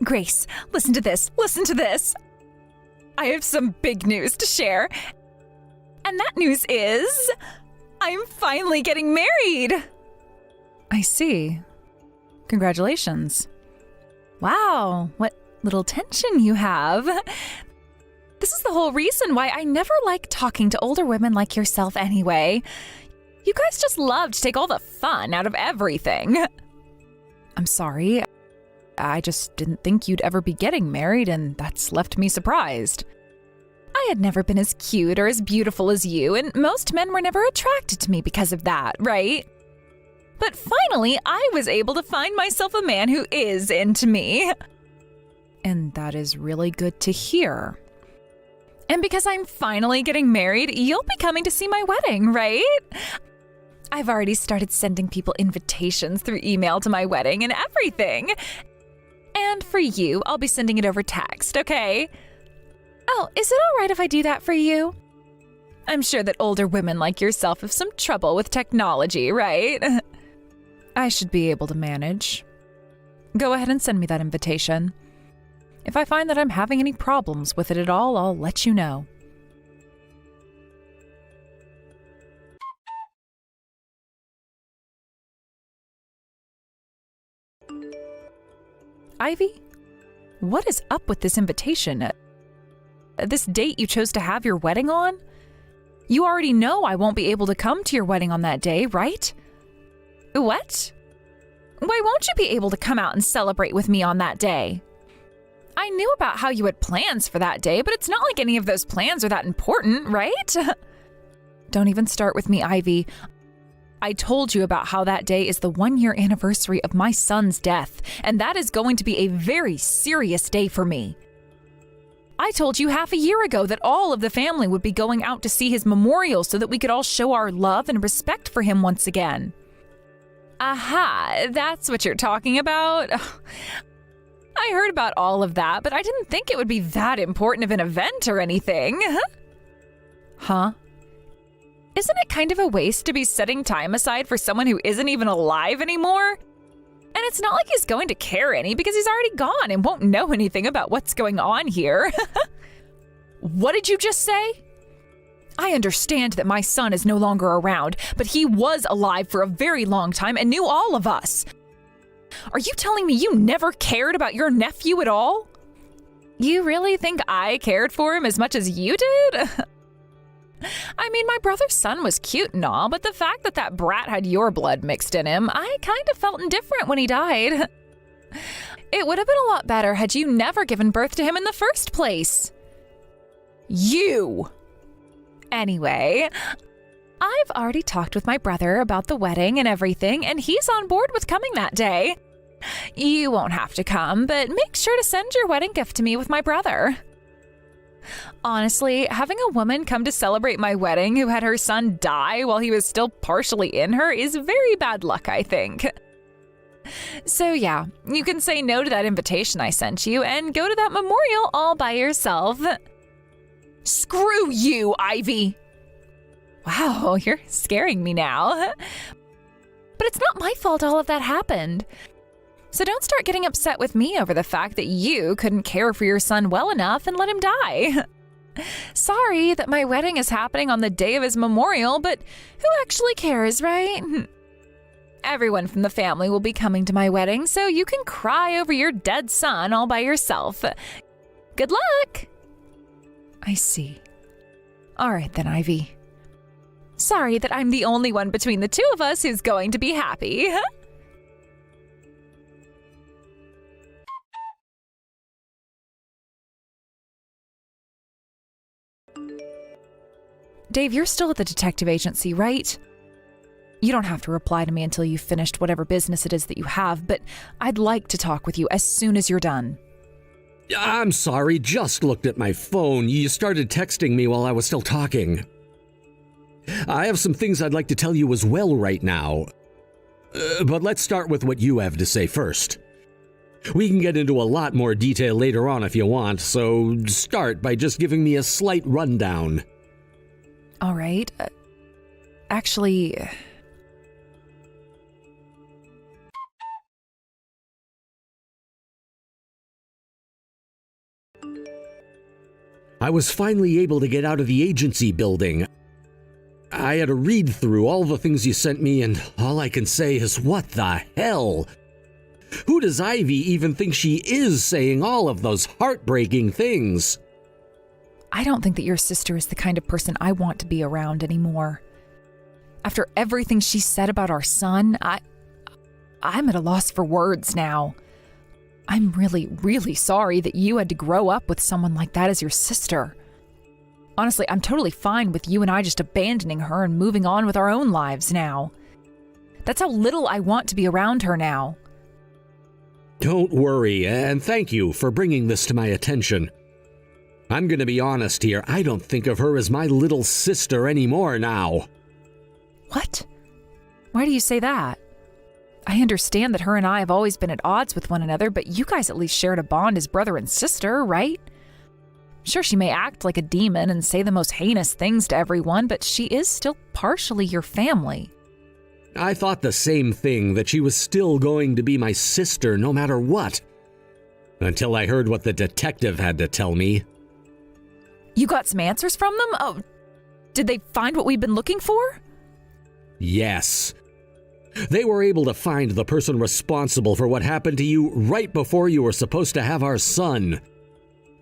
Grace, listen to this. Listen to this. I have some big news to share. And that news is, I'm finally getting married. I see. Congratulations. Wow, what little tension you have. This is the whole reason why I never like talking to older women like yourself anyway. You guys just love to take all the fun out of everything. I'm sorry. I just didn't think you'd ever be getting married, and that's left me surprised. I had never been as cute or as beautiful as you, and most men were never attracted to me because of that, right? But finally, I was able to find myself a man who is into me. And that is really good to hear. And because I'm finally getting married, you'll be coming to see my wedding, right? I've already started sending people invitations through email to my wedding and everything. And for you, I'll be sending it over text, okay? Oh, is it all right if I do that for you? I'm sure that older women like yourself have some trouble with technology, right? I should be able to manage. Go ahead and send me that invitation. If I find that I'm having any problems with it at all, I'll let you know. Ivy, what is up with this invitation? This date you chose to have your wedding on? You already know I won't be able to come to your wedding on that day, right? What? Why won't you be able to come out and celebrate with me on that day? I knew about how you had plans for that day, but it's not like any of those plans are that important, right? Don't even start with me, Ivy. I told you about how that day is the 1-year anniversary of my son's death, and that is going to be a very serious day for me. I told you half a year ago that all of the family would be going out to see his memorial so that we could all show our love and respect for him once again. Aha, that's what you're talking about? I heard about all of that, but I didn't think it would be that important of an event or anything. Huh? Isn't it kind of a waste to be setting time aside for someone who isn't even alive anymore? And it's not like he's going to care any because he's already gone and won't know anything about what's going on here. What did you just say? I understand that my son is no longer around, but he was alive for a very long time and knew all of us. Are you telling me you never cared about your nephew at all? You really think I cared for him as much as you did? I mean, my brother's son was cute and all, but the fact that that brat had your blood mixed in him, I kind of felt indifferent when he died. It would have been a lot better had you never given birth to him in the first place. You! Anyway, I've already talked with my brother about the wedding and everything, and he's on board with coming that day. You won't have to come, but make sure to send your wedding gift to me with my brother. Honestly, having a woman come to celebrate my wedding who had her son die while he was still partially in her is very bad luck, I think. So yeah, you can say no to that invitation I sent you and go to that memorial all by yourself. Screw you, Ivy! Wow, you're scaring me now. But it's not my fault all of that happened. So don't start getting upset with me over the fact that you couldn't care for your son well enough and let him die. Sorry that my wedding is happening on the day of his memorial, but who actually cares, right? Everyone from the family will be coming to my wedding, so you can cry over your dead son all by yourself. Good luck! I see. All right then, Ivy. Sorry that I'm the only one between the two of us who's going to be happy. Dave, you're still at the detective agency, right? You don't have to reply to me until you've finished whatever business it is that you have, but I'd like to talk with you as soon as you're done. I'm sorry, just looked at my phone. You started texting me while I was still talking. I have some things I'd like to tell you as well right now. But let's start with what you have to say first. We can get into a lot more detail later on if you want, so start by just giving me a slight rundown. All right. Actually... I was finally able to get out of the agency building. I had to read through all the things you sent me, and all I can say is, what the hell? Who does Ivy even think she is, saying all of those heartbreaking things? I don't think that your sister is the kind of person I want to be around anymore. After everything she said about our son, I'm at a loss for words now. I'm really, really sorry that you had to grow up with someone like that as your sister. Honestly, I'm totally fine with you and I just abandoning her and moving on with our own lives now. That's how little I want to be around her now. Don't worry, and thank you for bringing this to my attention. I'm gonna be honest here, I don't think of her as my little sister anymore now. What? Why do you say that? I understand that her and I have always been at odds with one another, but you guys at least shared a bond as brother and sister, right? Sure, she may act like a demon and say the most heinous things to everyone, but she is still partially your family. I thought the same thing, that she was still going to be my sister no matter what. Until I heard what the detective had to tell me. You got some answers from them? Oh, did they find what we've been looking for? Yes. They were able to find the person responsible for what happened to you right before you were supposed to have our son.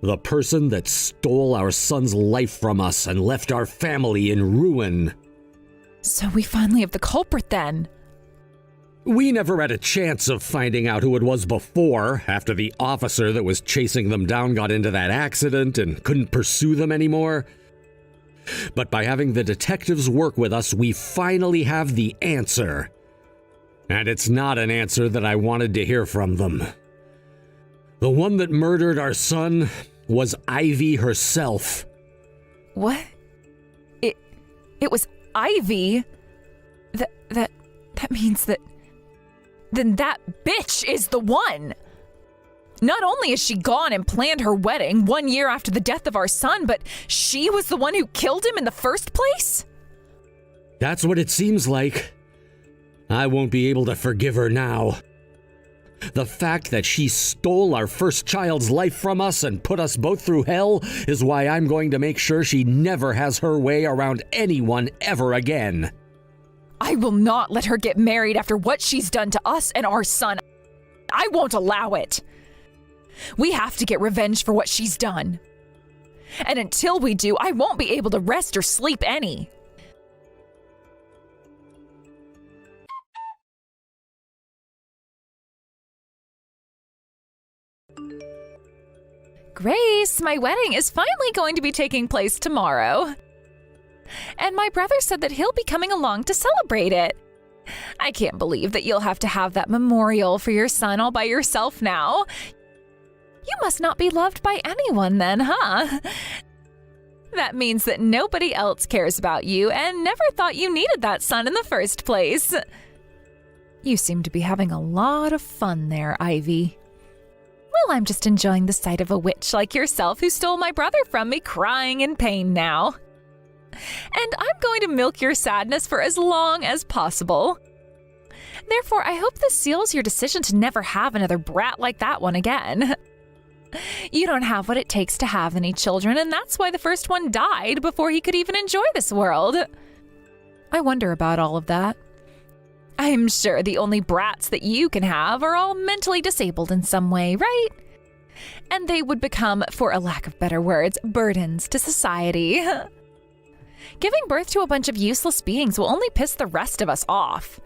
The person that stole our son's life from us and left our family in ruin. So we finally have the culprit then. We never had a chance of finding out who it was before, after the officer that was chasing them down got into that accident and couldn't pursue them anymore. But by having the detectives work with us, we finally have the answer. And it's not an answer that I wanted to hear from them. The one that murdered our son was Ivy herself. What? It was Ivy? That means that... Then that bitch is the one! Not only has she gone and planned her wedding 1 year after the death of our son, but she was the one who killed him in the first place? That's what it seems like. I won't be able to forgive her now. The fact that she stole our first child's life from us and put us both through hell is why I'm going to make sure she never has her way around anyone ever again. I will not let her get married after what she's done to us and our son. I won't allow it. We have to get revenge for what she's done. And until we do, I won't be able to rest or sleep any. Grace, my wedding is finally going to be taking place tomorrow. And my brother said that he'll be coming along to celebrate it. I can't believe that you'll have to have that memorial for your son all by yourself now. You must not be loved by anyone then, huh? That means that nobody else cares about you and never thought you needed that son in the first place. You seem to be having a lot of fun there, Ivy. Well, I'm just enjoying the sight of a witch like yourself who stole my brother from me crying in pain now. And I'm going to milk your sadness for as long as possible. Therefore, I hope this seals your decision to never have another brat like that one again. You don't have what it takes to have any children, and that's why the first one died before he could even enjoy this world. I wonder about all of that. I'm sure the only brats that you can have are all mentally disabled in some way, right? And they would become, for a lack of better words, burdens to society. Giving birth to a bunch of useless beings will only piss the rest of us off.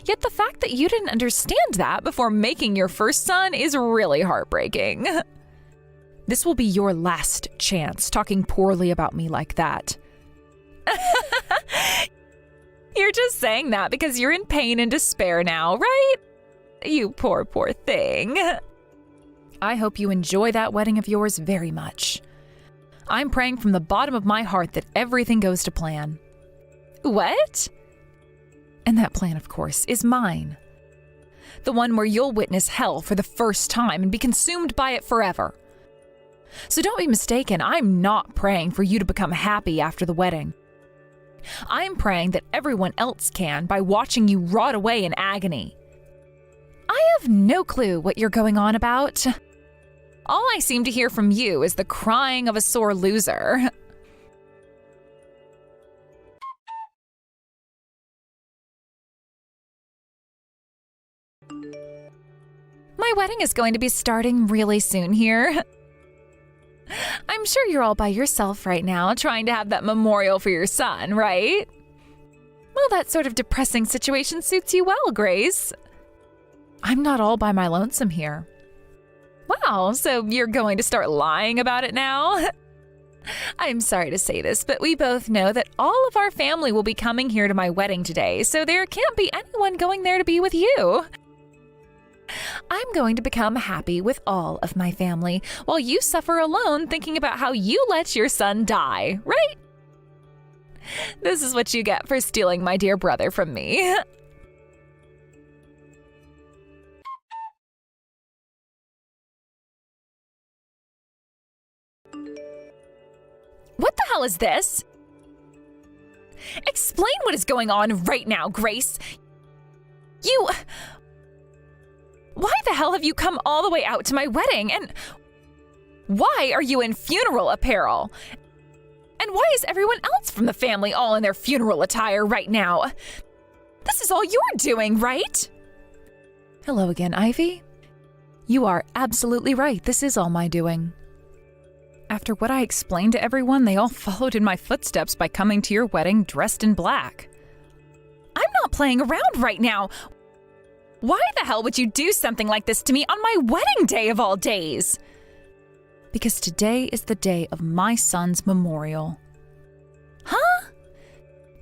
Yet the fact that you didn't understand that before making your first son is really heartbreaking. This will be your last chance talking poorly about me like that. You're just saying that because you're in pain and despair now, right? You poor, poor thing. I hope you enjoy that wedding of yours very much. I'm praying from the bottom of my heart that everything goes to plan. What? And that plan, of course, is mine. The one where you'll witness hell for the first time and be consumed by it forever. So don't be mistaken, I'm not praying for you to become happy after the wedding. I'm praying that everyone else can by watching you rot away in agony. I have no clue what you're going on about. All I seem to hear from you is the crying of a sore loser. My wedding is going to be starting really soon here. I'm sure you're all by yourself right now, trying to have that memorial for your son, right? Well, that sort of depressing situation suits you well, Grace. I'm not all by my lonesome here. Wow, so you're going to start lying about it now? I'm sorry to say this, but we both know that all of our family will be coming here to my wedding today, so there can't be anyone going there to be with you. I'm going to become happy with all of my family, while you suffer alone thinking about how you let your son die, right? This is what you get for stealing my dear brother from me. What the hell is this? Explain what is going on right now, Grace. Why the hell have you come all the way out to my wedding? And why are you in funeral apparel? And why is everyone else from the family all in their funeral attire right now? This is all you're doing, right? Hello again, Ivy. You are absolutely right. This is all my doing. After what I explained to everyone, they all followed in my footsteps by coming to your wedding dressed in black. I'm not playing around right now. Why the hell would you do something like this to me on my wedding day of all days? Because today is the day of my son's memorial. Huh?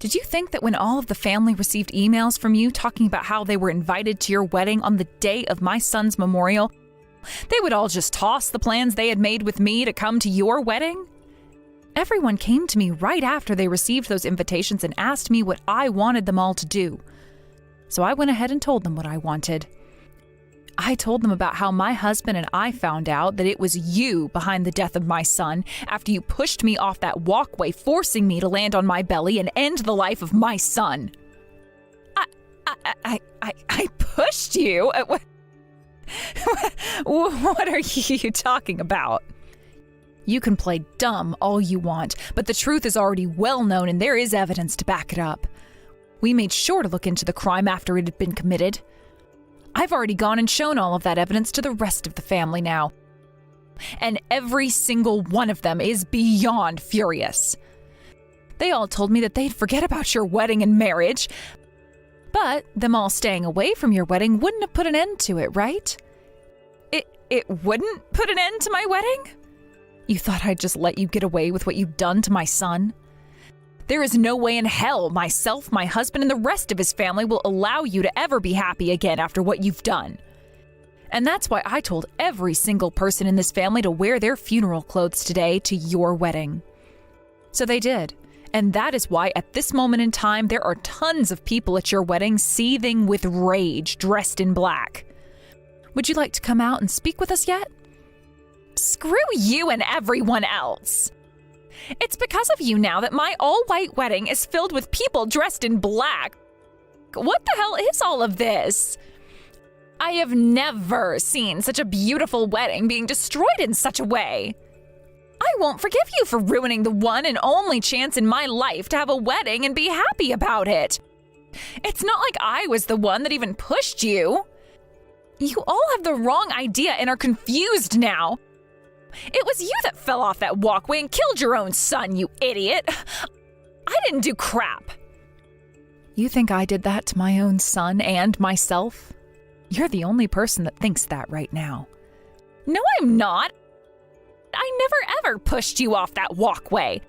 Did you think that when all of the family received emails from you talking about how they were invited to your wedding on the day of my son's memorial, they would all just toss the plans they had made with me to come to your wedding? Everyone came to me right after they received those invitations and asked me what I wanted them all to do. So I went ahead and told them what I wanted. I told them about how my husband and I found out that it was you behind the death of my son after you pushed me off that walkway, forcing me to land on my belly and end the life of my son. I pushed you? What are you talking about? You can play dumb all you want, but the truth is already well known and there is evidence to back it up. We made sure to look into the crime after it had been committed. I've already gone and shown all of that evidence to the rest of the family now. And every single one of them is beyond furious. They all told me that they'd forget about your wedding and marriage. But them all staying away from your wedding wouldn't have put an end to it, right? It wouldn't put an end to my wedding? You thought I'd just let you get away with what you've done to my son? There is no way in hell myself, my husband, and the rest of his family will allow you to ever be happy again after what you've done. And that's why I told every single person in this family to wear their funeral clothes today to your wedding. So they did. And that is why at this moment in time, there are tons of people at your wedding seething with rage, dressed in black. Would you like to come out and speak with us yet? Screw you and everyone else. It's because of you now that my all-white wedding is filled with people dressed in black. What the hell is all of this? I have never seen such a beautiful wedding being destroyed in such a way. I won't forgive you for ruining the one and only chance in my life to have a wedding and be happy about it. It's not like I was the one that even pushed you. You all have the wrong idea and are confused now. It was you that fell off that walkway and killed your own son, you idiot. I didn't do crap. You think I did that to my own son and myself? You're the only person that thinks that right now. No, I'm not. I never ever pushed you off that walkway.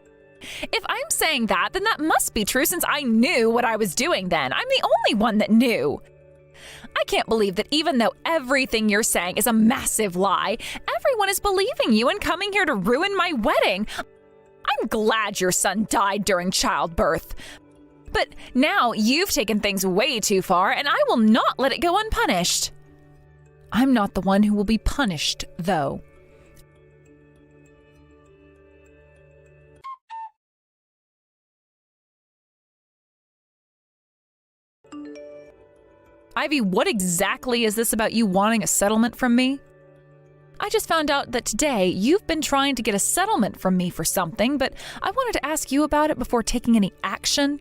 If I'm saying that, then that must be true since I knew what I was doing then. I'm the only one that knew. I can't believe that even though everything you're saying is a massive lie, everyone is believing you and coming here to ruin my wedding. I'm glad your son died during childbirth. But now you've taken things way too far, and I will not let it go unpunished. I'm not the one who will be punished, though. Ivy, what exactly is this about you wanting a settlement from me? I just found out that today you've been trying to get a settlement from me for something, but I wanted to ask you about it before taking any action.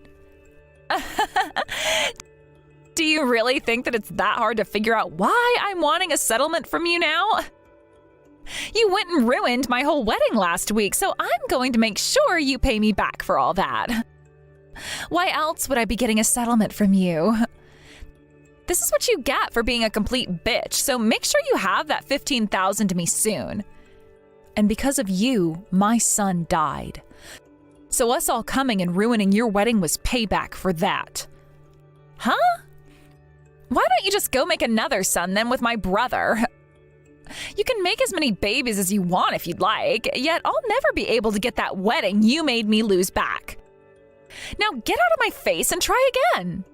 Do you really think that it's that hard to figure out why I'm wanting a settlement from you now? You went and ruined my whole wedding last week, so I'm going to make sure you pay me back for all that. Why else would I be getting a settlement from you? This is what you get for being a complete bitch, so make sure you have that $15,000 to me soon. And because of you, my son died. So us all coming and ruining your wedding was payback for that. Huh? Why don't you just go make another son then with my brother? You can make as many babies as you want if you'd like, yet I'll never be able to get that wedding you made me lose back. Now get out of my face and try again.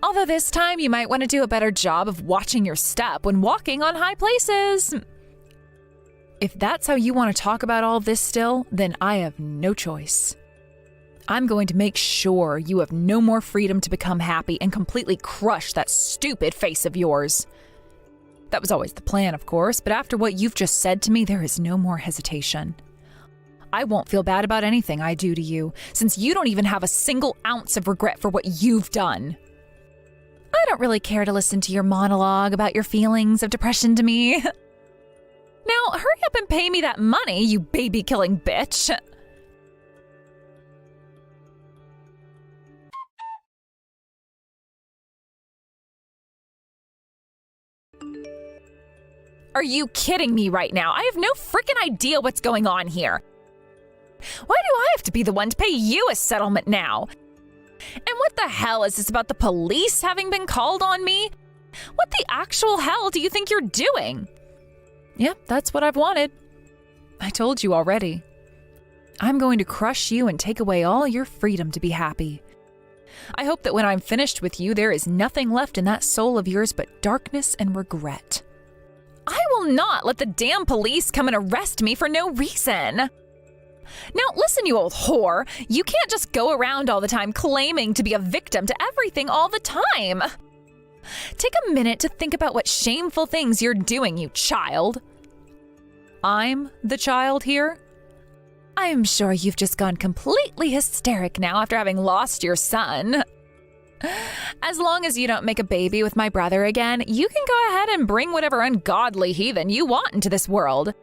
Although this time you might want to do a better job of watching your step when walking on high places. If that's how you want to talk about all this still, then I have no choice. I'm going to make sure you have no more freedom to become happy and completely crush that stupid face of yours. That was always the plan, of course, but after what you've just said to me, there is no more hesitation. I won't feel bad about anything I do to you, since you don't even have a single ounce of regret for what you've done. I don't really care to listen to your monologue about your feelings of depression to me. Now, hurry up and pay me that money, you baby-killing bitch. Are you kidding me right now? I have no freaking idea what's going on here. Why do I have to be the one to pay you a settlement now? And what the hell is this about the police having been called on me? What the actual hell do you think you're doing? Yep, that's what I've wanted. I told you already. I'm going to crush you and take away all your freedom to be happy. I hope that when I'm finished with you, there is nothing left in that soul of yours but darkness and regret. I will not let the damn police come and arrest me for no reason. Now listen, you old whore, you can't just go around all the time claiming to be a victim to everything all the time. Take a minute to think about what shameful things you're doing, you child. I'm the child here? I'm sure you've just gone completely hysteric now after having lost your son. As long as you don't make a baby with my brother again, you can go ahead and bring whatever ungodly heathen you want into this world.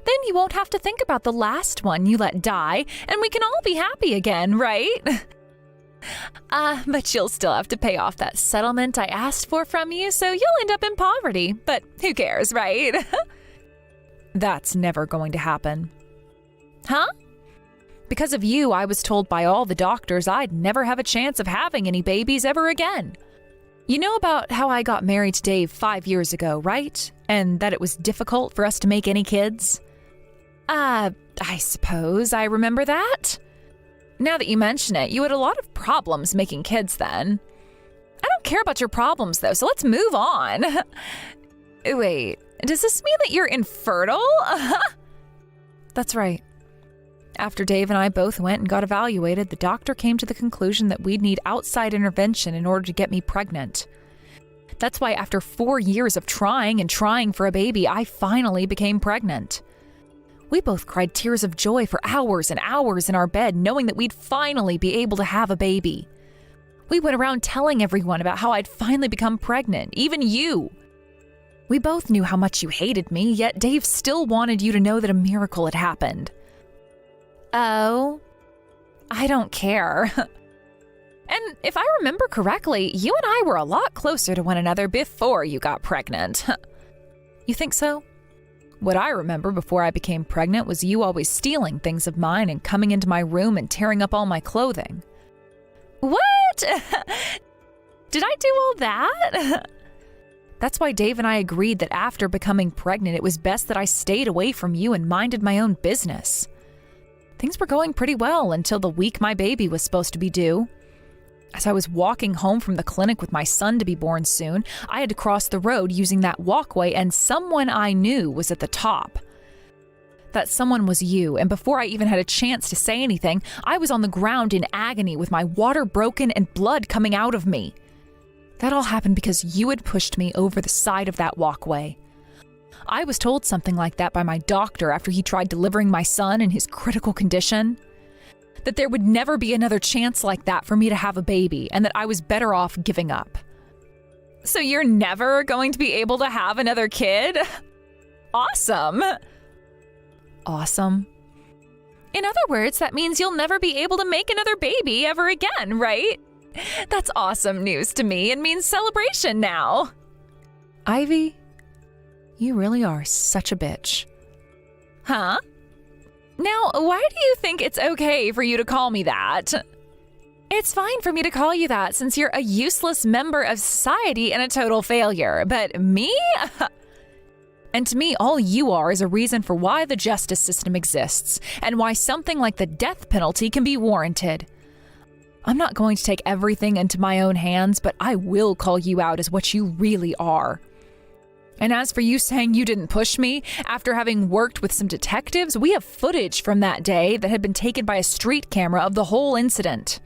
Then you won't have to think about the last one you let die, and we can all be happy again, right? But you'll still have to pay off that settlement I asked for from you, so you'll end up in poverty. But who cares, right? That's never going to happen. Huh? Because of you, I was told by all the doctors I'd never have a chance of having any babies ever again. You know about how I got married to Dave 5 years ago, right? And that it was difficult for us to make any kids? I suppose I remember that. Now that you mention it, you had a lot of problems making kids then. I don't care about your problems, though, so let's move on. Wait, does this mean that you're infertile? That's right. After Dave and I both went and got evaluated, the doctor came to the conclusion that we'd need outside intervention in order to get me pregnant. That's why after 4 years of trying and trying for a baby, I finally became pregnant. We both cried tears of joy for hours and hours in our bed, knowing that we'd finally be able to have a baby. We went around telling everyone about how I'd finally become pregnant, even you. We both knew how much you hated me, yet Dave still wanted you to know that a miracle had happened. Oh, I don't care. And if I remember correctly, you and I were a lot closer to one another before you got pregnant. You think so? What I remember before I became pregnant was you always stealing things of mine and coming into my room and tearing up all my clothing. What? Did I do all that? That's why Dave and I agreed that after becoming pregnant, it was best that I stayed away from you and minded my own business. Things were going pretty well until the week my baby was supposed to be due. As I was walking home from the clinic with my son to be born soon, I had to cross the road using that walkway, and someone I knew was at the top. That someone was you, and before I even had a chance to say anything, I was on the ground in agony with my water broken and blood coming out of me. That all happened because you had pushed me over the side of that walkway. I was told something like that by my doctor after he tried delivering my son in his critical condition. That there would never be another chance like that for me to have a baby, and that I was better off giving up. So you're never going to be able to have another kid? Awesome. Awesome. In other words, that means you'll never be able to make another baby ever again, right? That's awesome news to me and means celebration now. Ivy, you really are such a bitch. Huh? Now, why do you think it's okay for you to call me that? It's fine for me to call you that since you're a useless member of society and a total failure. But me? And to me, all you are is a reason for why the justice system exists and why something like the death penalty can be warranted. I'm not going to take everything into my own hands, but I will call you out as what you really are. And as for you saying you didn't push me, after having worked with some detectives, we have footage from that day that had been taken by a street camera of the whole incident.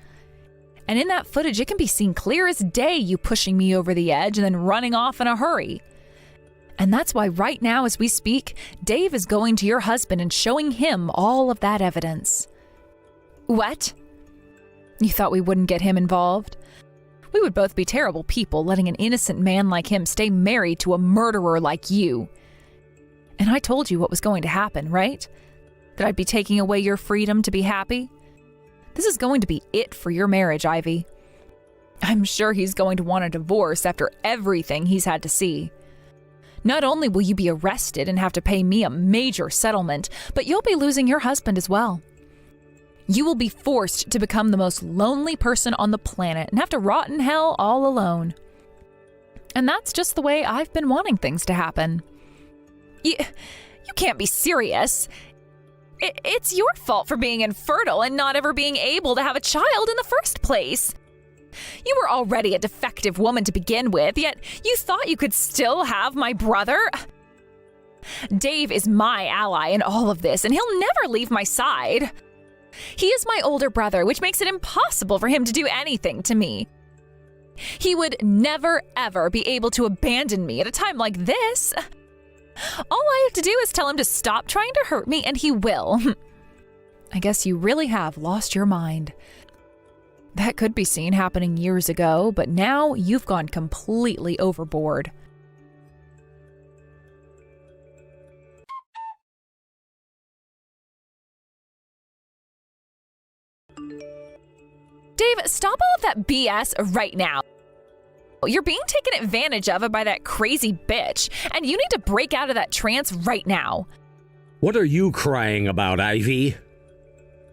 And in that footage, it can be seen clear as day you pushing me over the edge and then running off in a hurry. And that's why right now as we speak, Dave is going to your husband and showing him all of that evidence. What? You thought we wouldn't get him involved? We would both be terrible people letting an innocent man like him stay married to a murderer like you. And I told you what was going to happen, right? That I'd be taking away your freedom to be happy? This is going to be it for your marriage, Ivy. I'm sure he's going to want a divorce after everything he's had to see. Not only will you be arrested and have to pay me a major settlement, but you'll be losing your husband as well. You will be forced to become the most lonely person on the planet and have to rot in hell all alone. And that's just the way I've been wanting things to happen. You can't be serious. It's your fault for being infertile and not ever being able to have a child in the first place. You were already a defective woman to begin with, yet you thought you could still have my brother? Dave is my ally in all of this, and he'll never leave my side. He is my older brother, which makes it impossible for him to do anything to me. He would never, ever be able to abandon me at a time like this. All I have to do is tell him to stop trying to hurt me, and he will. I guess you really have lost your mind. That could be seen happening years ago, but now you've gone completely overboard. Dave, stop all of that BS right now. You're being taken advantage of by that crazy bitch, and you need to break out of that trance right now. What are you crying about, Ivy?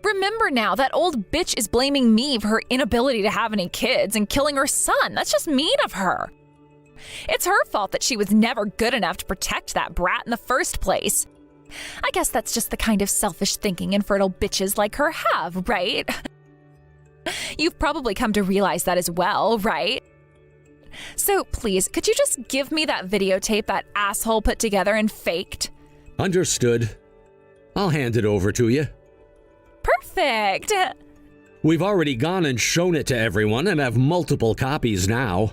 Remember now, that old bitch is blaming me for her inability to have any kids and killing her son. That's just mean of her. It's her fault that she was never good enough to protect that brat in the first place. I guess that's just the kind of selfish thinking infertile bitches like her have, right? You've probably come to realize that as well, right? So please, could you just give me that videotape that asshole put together and faked? Understood. I'll hand it over to you. Perfect! We've already gone and shown it to everyone and have multiple copies now.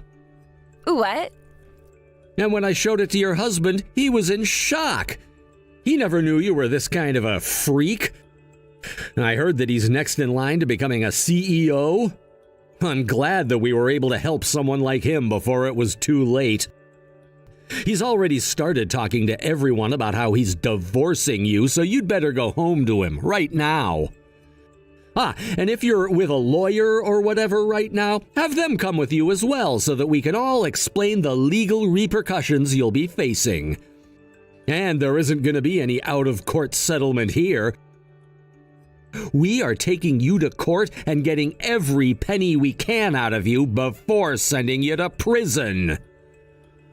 What? And when I showed it to your husband, he was in shock. He never knew you were this kind of a freak. I heard that he's next in line to becoming a CEO. I'm glad that we were able to help someone like him before it was too late. He's already started talking to everyone about how he's divorcing you, so you'd better go home to him right now. And if you're with a lawyer or whatever right now, have them come with you as well so that we can all explain the legal repercussions you'll be facing. And there isn't going to be any out-of-court settlement here. We are taking you to court and getting every penny we can out of you before sending you to prison.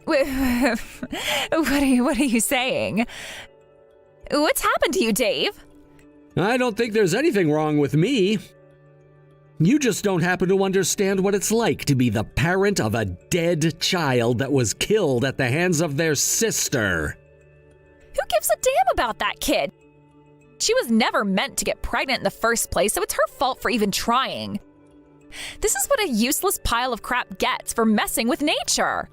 What are you saying? What's happened to you, Dave? I don't think there's anything wrong with me. You just don't happen to understand what it's like to be the parent of a dead child that was killed at the hands of their sister. Who gives a damn about that kid? She was never meant to get pregnant in the first place, so it's her fault for even trying. This is what a useless pile of crap gets for messing with nature.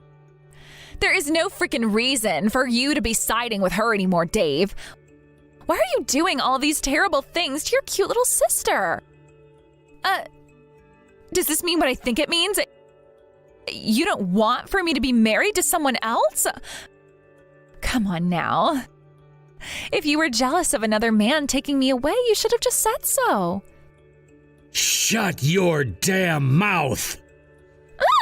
There is no freaking reason for you to be siding with her anymore, Dave. Why are you doing all these terrible things to your cute little sister? Does this mean what I think it means? You don't want for me to be married to someone else? Come on now. If you were jealous of another man taking me away, you should have just said so. Shut your damn mouth!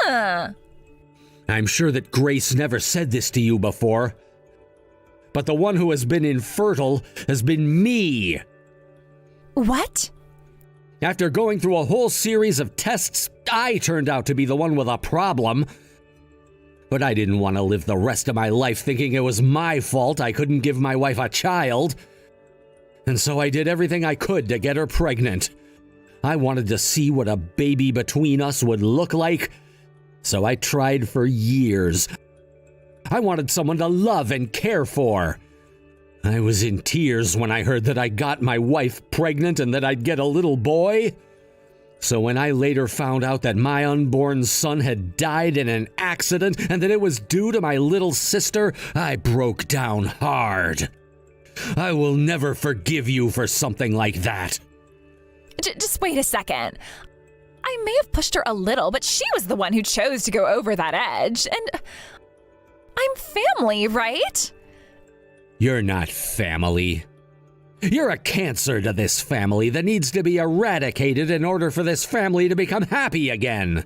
I'm sure that Grace never said this to you before, but the one who has been infertile has been me. What? After going through a whole series of tests, I turned out to be the one with a problem. But I didn't want to live the rest of my life thinking it was my fault I couldn't give my wife a child. And so I did everything I could to get her pregnant. I wanted to see what a baby between us would look like, so I tried for years. I wanted someone to love and care for. I was in tears when I heard that I got my wife pregnant and that I'd get a little boy. So when I later found out that my unborn son had died in an accident and that it was due to my little sister, I broke down hard. I will never forgive you for something like that. Just wait a second. I may have pushed her a little, but she was the one who chose to go over that edge. And I'm family, right? You're not family. You're a cancer to this family that needs to be eradicated in order for this family to become happy again.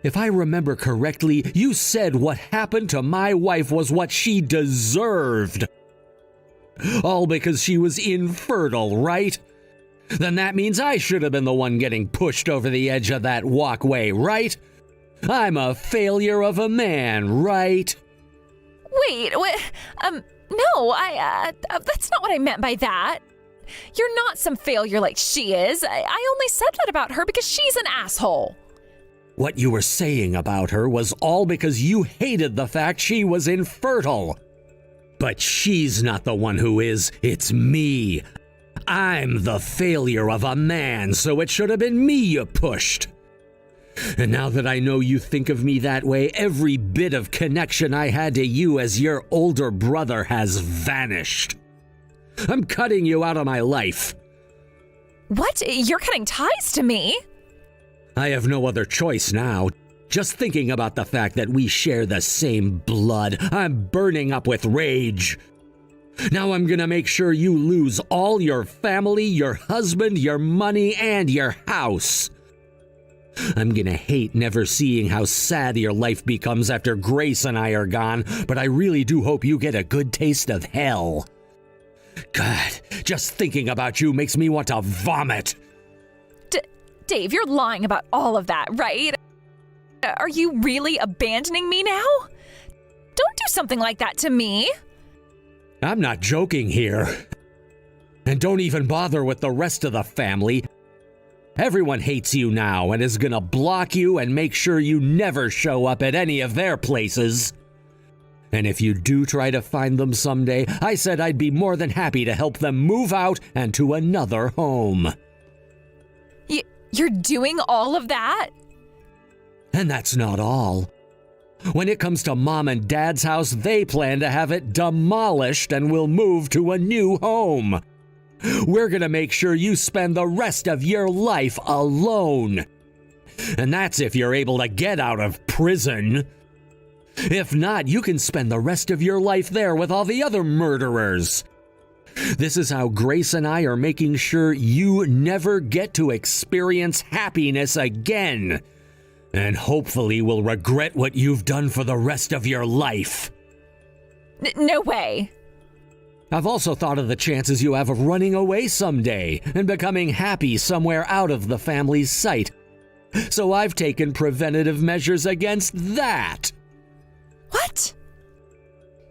If I remember correctly, you said what happened to my wife was what she deserved. All because she was infertile, right? Then that means I should have been the one getting pushed over the edge of that walkway, right? I'm a failure of a man, right? Wait, what? No, that's not what I meant by that. You're not some failure like she is. I only said that about her because she's an asshole. What you were saying about her was all because you hated the fact she was infertile. But she's not the one who is, it's me. I'm the failure of a man, so it should have been me you pushed. And now that I know you think of me that way, every bit of connection I had to you as your older brother has vanished. I'm cutting you out of my life. What? You're cutting ties to me? I have no other choice now. Just thinking about the fact that we share the same blood, I'm burning up with rage. Now I'm gonna make sure you lose all your family, your husband, your money, and your house. I'm gonna hate never seeing how sad your life becomes after Grace and I are gone, but I really do hope you get a good taste of hell. God, just thinking about you makes me want to vomit. Dave, you're lying about all of that, right? Are you really abandoning me now? Don't do something like that to me. I'm not joking here. And don't even bother with the rest of the family. Everyone hates you now and is gonna block you and make sure you never show up at any of their places. And if you do try to find them someday, I said I'd be more than happy to help them move out and to another home. You're doing all of that? And that's not all. When it comes to Mom and Dad's house, they plan to have it demolished and will move to a new home. We're gonna make sure you spend the rest of your life alone. And that's if you're able to get out of prison. If not, you can spend the rest of your life there with all the other murderers. This is how Grace and I are making sure you never get to experience happiness again. And hopefully will regret what you've done for the rest of your life. No way. I've also thought of the chances you have of running away someday and becoming happy somewhere out of the family's sight. So I've taken preventative measures against that. What?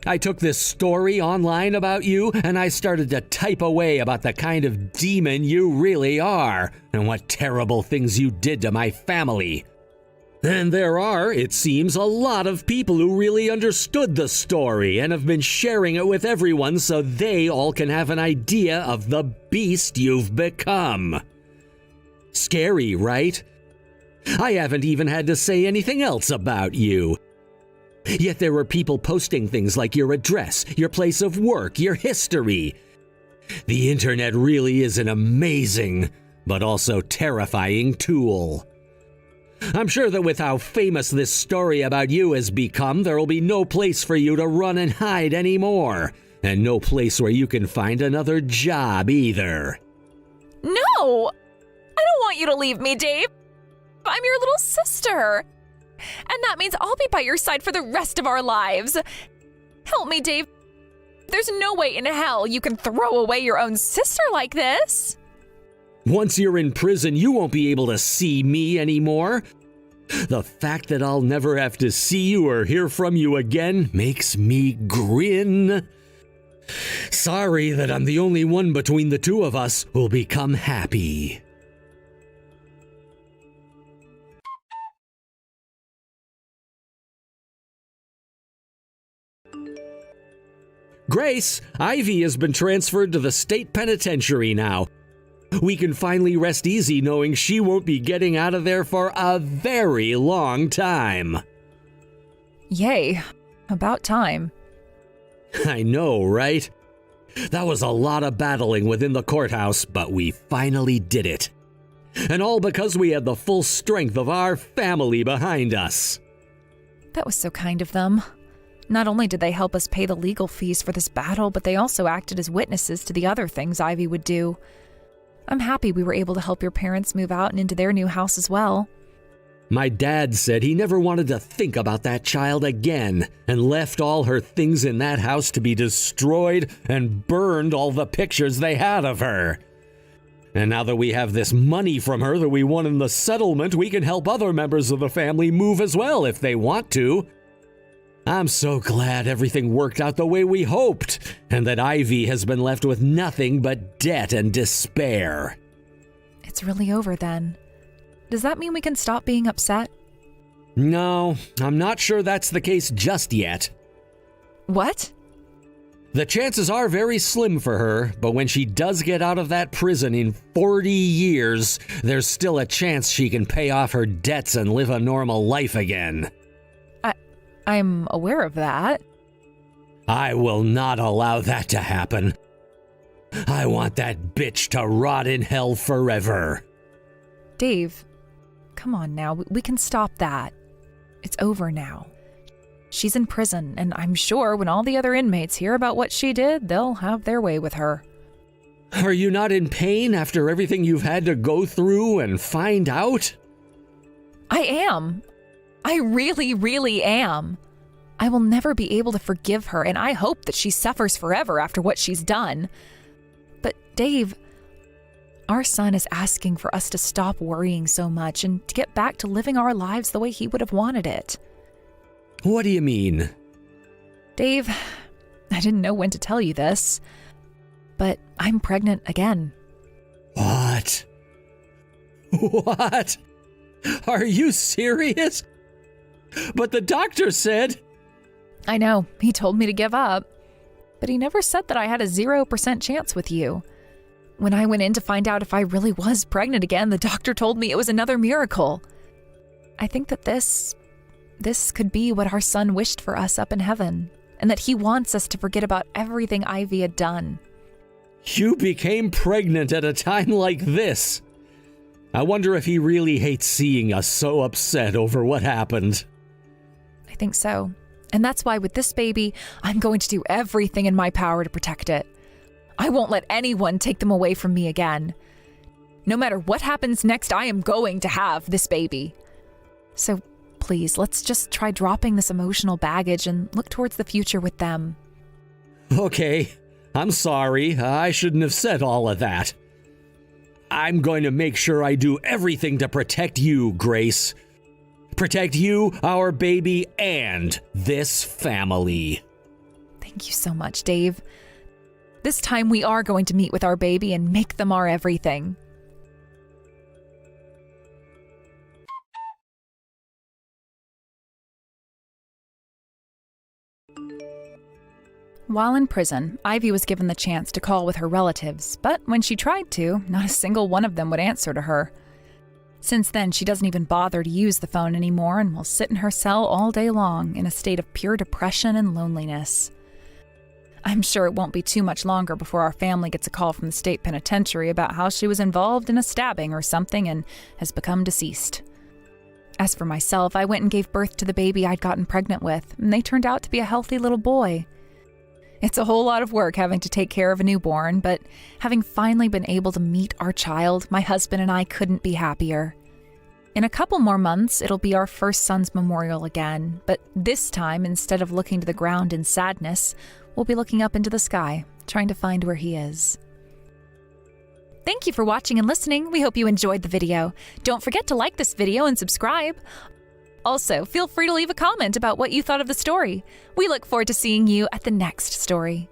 I took this story online about you and I started to type away about the kind of demon you really are and what terrible things you did to my family. And there are, it seems, a lot of people who really understood the story and have been sharing it with everyone so they all can have an idea of the beast you've become. Scary, right? I haven't even had to say anything else about you. Yet there were people posting things like your address, your place of work, your history. The internet really is an amazing, but also terrifying tool. I'm sure that with how famous this story about you has become, there will be no place for you to run and hide anymore, and no place where you can find another job either. No! I don't want you to leave me, Dave. I'm your little sister. And that means I'll be by your side for the rest of our lives. Help me, Dave. There's no way in hell you can throw away your own sister like this. Once you're in prison, you won't be able to see me anymore. The fact that I'll never have to see you or hear from you again makes me grin. Sorry that I'm the only one between the two of us who'll become happy. Grace, Ivy has been transferred to the state penitentiary now. We can finally rest easy knowing she won't be getting out of there for a very long time. Yay. About time. I know, right? That was a lot of battling within the courthouse, but we finally did it. And all because we had the full strength of our family behind us. That was so kind of them. Not only did they help us pay the legal fees for this battle, but they also acted as witnesses to the other things Ivy would do. I'm happy we were able to help your parents move out and into their new house as well. My dad said he never wanted to think about that child again and left all her things in that house to be destroyed and burned all the pictures they had of her. And now that we have this money from her that we won in the settlement, we can help other members of the family move as well if they want to. I'm so glad everything worked out the way we hoped, and that Ivy has been left with nothing but debt and despair. It's really over then. Does that mean we can stop being upset? No, I'm not sure that's the case just yet. What? The chances are very slim for her, but when she does get out of that prison in 40 years, there's still a chance she can pay off her debts and live a normal life again. I'm aware of that. I will not allow that to happen. I want that bitch to rot in hell forever. Dave, come on now. We can stop that. It's over now. She's in prison, and I'm sure when all the other inmates hear about what she did, they'll have their way with her. Are you not in pain after everything you've had to go through and find out? I am. I really, really am. I will never be able to forgive her, and I hope that she suffers forever after what she's done. But Dave, our son is asking for us to stop worrying so much and to get back to living our lives the way he would have wanted it. What do you mean? Dave, I didn't know when to tell you this, but I'm pregnant again. What? What? Are you serious? But the doctor said... I know, he told me to give up, but he never said that I had a 0% chance with you. When I went in to find out if I really was pregnant again, the doctor told me it was another miracle. I think that this could be what our son wished for us up in heaven, and that he wants us to forget about everything Ivy had done. You became pregnant at a time like this. I wonder if he really hates seeing us so upset over what happened. I think so. And that's why with this baby, I'm going to do everything in my power to protect it. I won't let anyone take them away from me again. No matter what happens next, I am going to have this baby. So please, let's just try dropping this emotional baggage and look towards the future with them. Okay, I'm sorry. I shouldn't have said all of that. I'm going to make sure I do everything to protect you, Grace. Protect you, our baby, and this family. Thank you so much, Dave. This time we are going to meet with our baby and make them our everything. While in prison, Ivy was given the chance to call with her relatives, but when she tried to, not a single one of them would answer to her. Since then, she doesn't even bother to use the phone anymore and will sit in her cell all day long in a state of pure depression and loneliness. I'm sure it won't be too much longer before our family gets a call from the state penitentiary about how she was involved in a stabbing or something and has become deceased. As for myself, I went and gave birth to the baby I'd gotten pregnant with, and they turned out to be a healthy little boy. It's a whole lot of work having to take care of a newborn, but having finally been able to meet our child, my husband and I couldn't be happier. In a couple more months, it'll be our first son's memorial again, but this time, instead of looking to the ground in sadness, we'll be looking up into the sky, trying to find where he is. Thank you for watching and listening. We hope you enjoyed the video. Don't forget to like this video and subscribe. Also, feel free to leave a comment about what you thought of the story. We look forward to seeing you at the next story.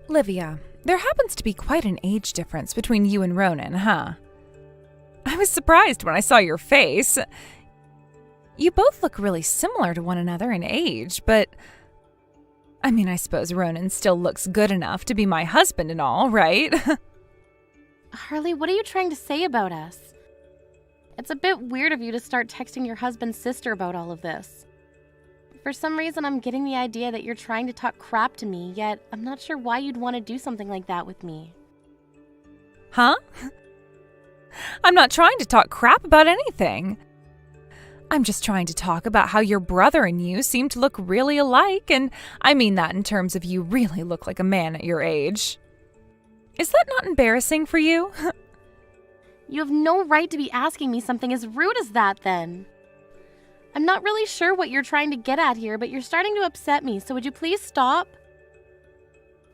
Livia, there happens to be quite an age difference between you and Ronan, huh? I was surprised when I saw your face. You both look really similar to one another in age, but I suppose Ronan still looks good enough to be my husband and all, right? Harley, what are you trying to say about us? It's a bit weird of you to start texting your husband's sister about all of this. For some reason, I'm getting the idea that you're trying to talk crap to me, yet I'm not sure why you'd want to do something like that with me. Huh? I'm not trying to talk crap about anything. I'm just trying to talk about how your brother and you seem to look really alike, and I mean that in terms of you really look like a man at your age. Is that not embarrassing for you? You have no right to be asking me something as rude as that, then. I'm not really sure what you're trying to get at here, but you're starting to upset me, so would you please stop?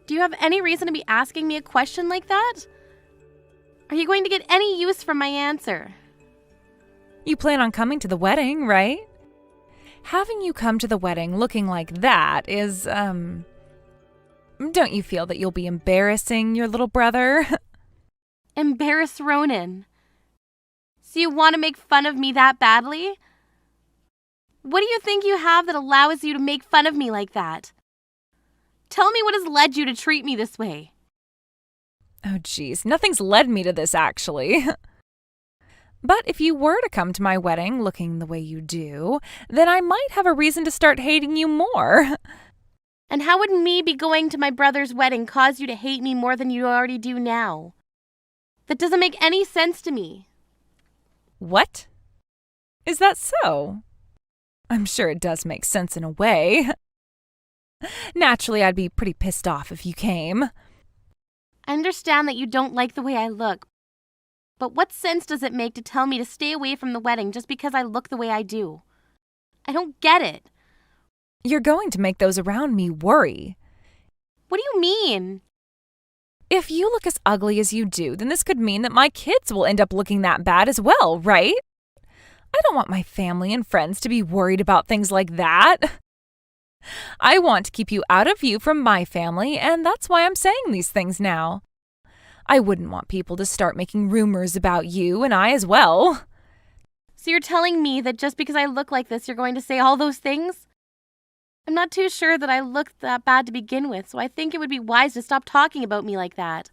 Do you have any reason to be asking me a question like that? Are you going to get any use from my answer? You plan on coming to the wedding, right? Having you come to the wedding looking like that is, don't you feel that you'll be embarrassing your little brother? Embarrass Ronan. So you want to make fun of me that badly? What do you think you have that allows you to make fun of me like that? Tell me what has led you to treat me this way. Oh, geez, nothing's led me to this, actually. But if you were to come to my wedding looking the way you do, then I might have a reason to start hating you more. And how would me be going to my brother's wedding cause you to hate me more than you already do now? That doesn't make any sense to me. What? Is that so? I'm sure it does make sense in a way. Naturally, I'd be pretty pissed off if you came. I understand that you don't like the way I look, but what sense does it make to tell me to stay away from the wedding just because I look the way I do? I don't get it. You're going to make those around me worry. What do you mean? If you look as ugly as you do, then this could mean that my kids will end up looking that bad as well, right? I don't want my family and friends to be worried about things like that. I want to keep you out of view from my family, and that's why I'm saying these things now. I wouldn't want people to start making rumors about you and I as well. So you're telling me that just because I look like this, you're going to say all those things? I'm not too sure that I look that bad to begin with, so I think it would be wise to stop talking about me like that.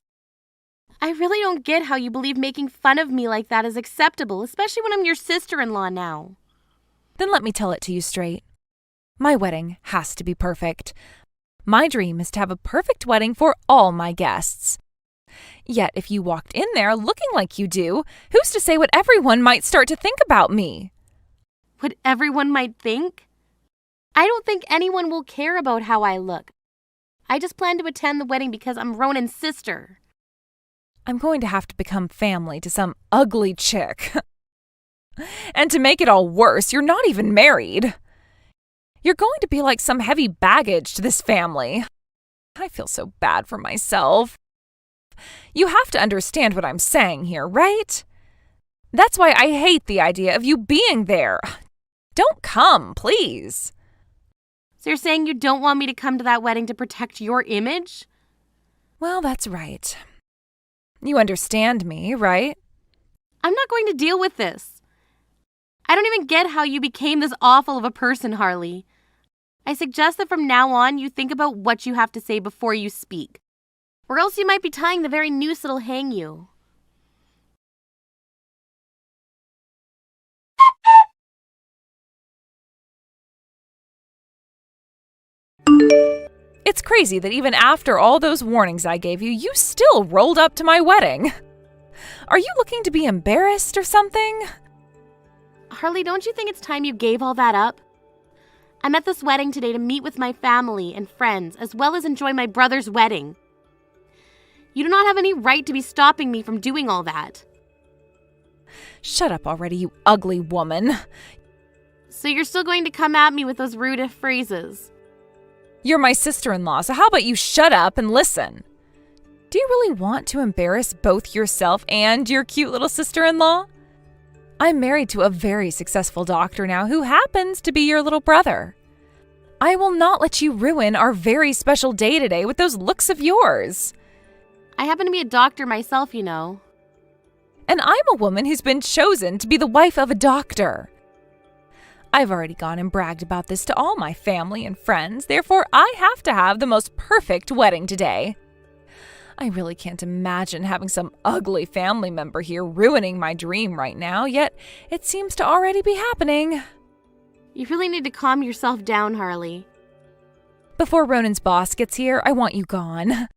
I really don't get how you believe making fun of me like that is acceptable, especially when I'm your sister-in-law now. Then let me tell it to you straight. My wedding has to be perfect. My dream is to have a perfect wedding for all my guests. Yet if you walked in there looking like you do, who's to say what everyone might start to think about me? What everyone might think? I don't think anyone will care about how I look. I just plan to attend the wedding because I'm Ronan's sister. I'm going to have to become family to some ugly chick. And to make it all worse, you're not even married. You're going to be like some heavy baggage to this family. I feel so bad for myself. You have to understand what I'm saying here, right? That's why I hate the idea of you being there. Don't come, please. So you're saying you don't want me to come to that wedding to protect your image? Well, that's right. You understand me, right? I'm not going to deal with this. I don't even get how you became this awful of a person, Harley. I suggest that from now on you think about what you have to say before you speak, or else you might be tying the very noose that'll hang you. It's crazy that even after all those warnings I gave you, you still rolled up to my wedding. Are you looking to be embarrassed or something? Harley, don't you think it's time you gave all that up? I'm at this wedding today to meet with my family and friends, as well as enjoy my brother's wedding. You do not have any right to be stopping me from doing all that. Shut up already, you ugly woman. So you're still going to come at me with those rude phrases? You're my sister-in-law, so how about you shut up and listen? Do you really want to embarrass both yourself and your cute little sister-in-law? I'm married to a very successful doctor now who happens to be your little brother. I will not let you ruin our very special day today with those looks of yours. I happen to be a doctor myself, you know. And I'm a woman who's been chosen to be the wife of a doctor. I've already gone and bragged about this to all my family and friends, therefore I have to have the most perfect wedding today. I really can't imagine having some ugly family member here ruining my dream right now, yet it seems to already be happening. You really need to calm yourself down, Harley. Before Ronan's boss gets here, I want you gone.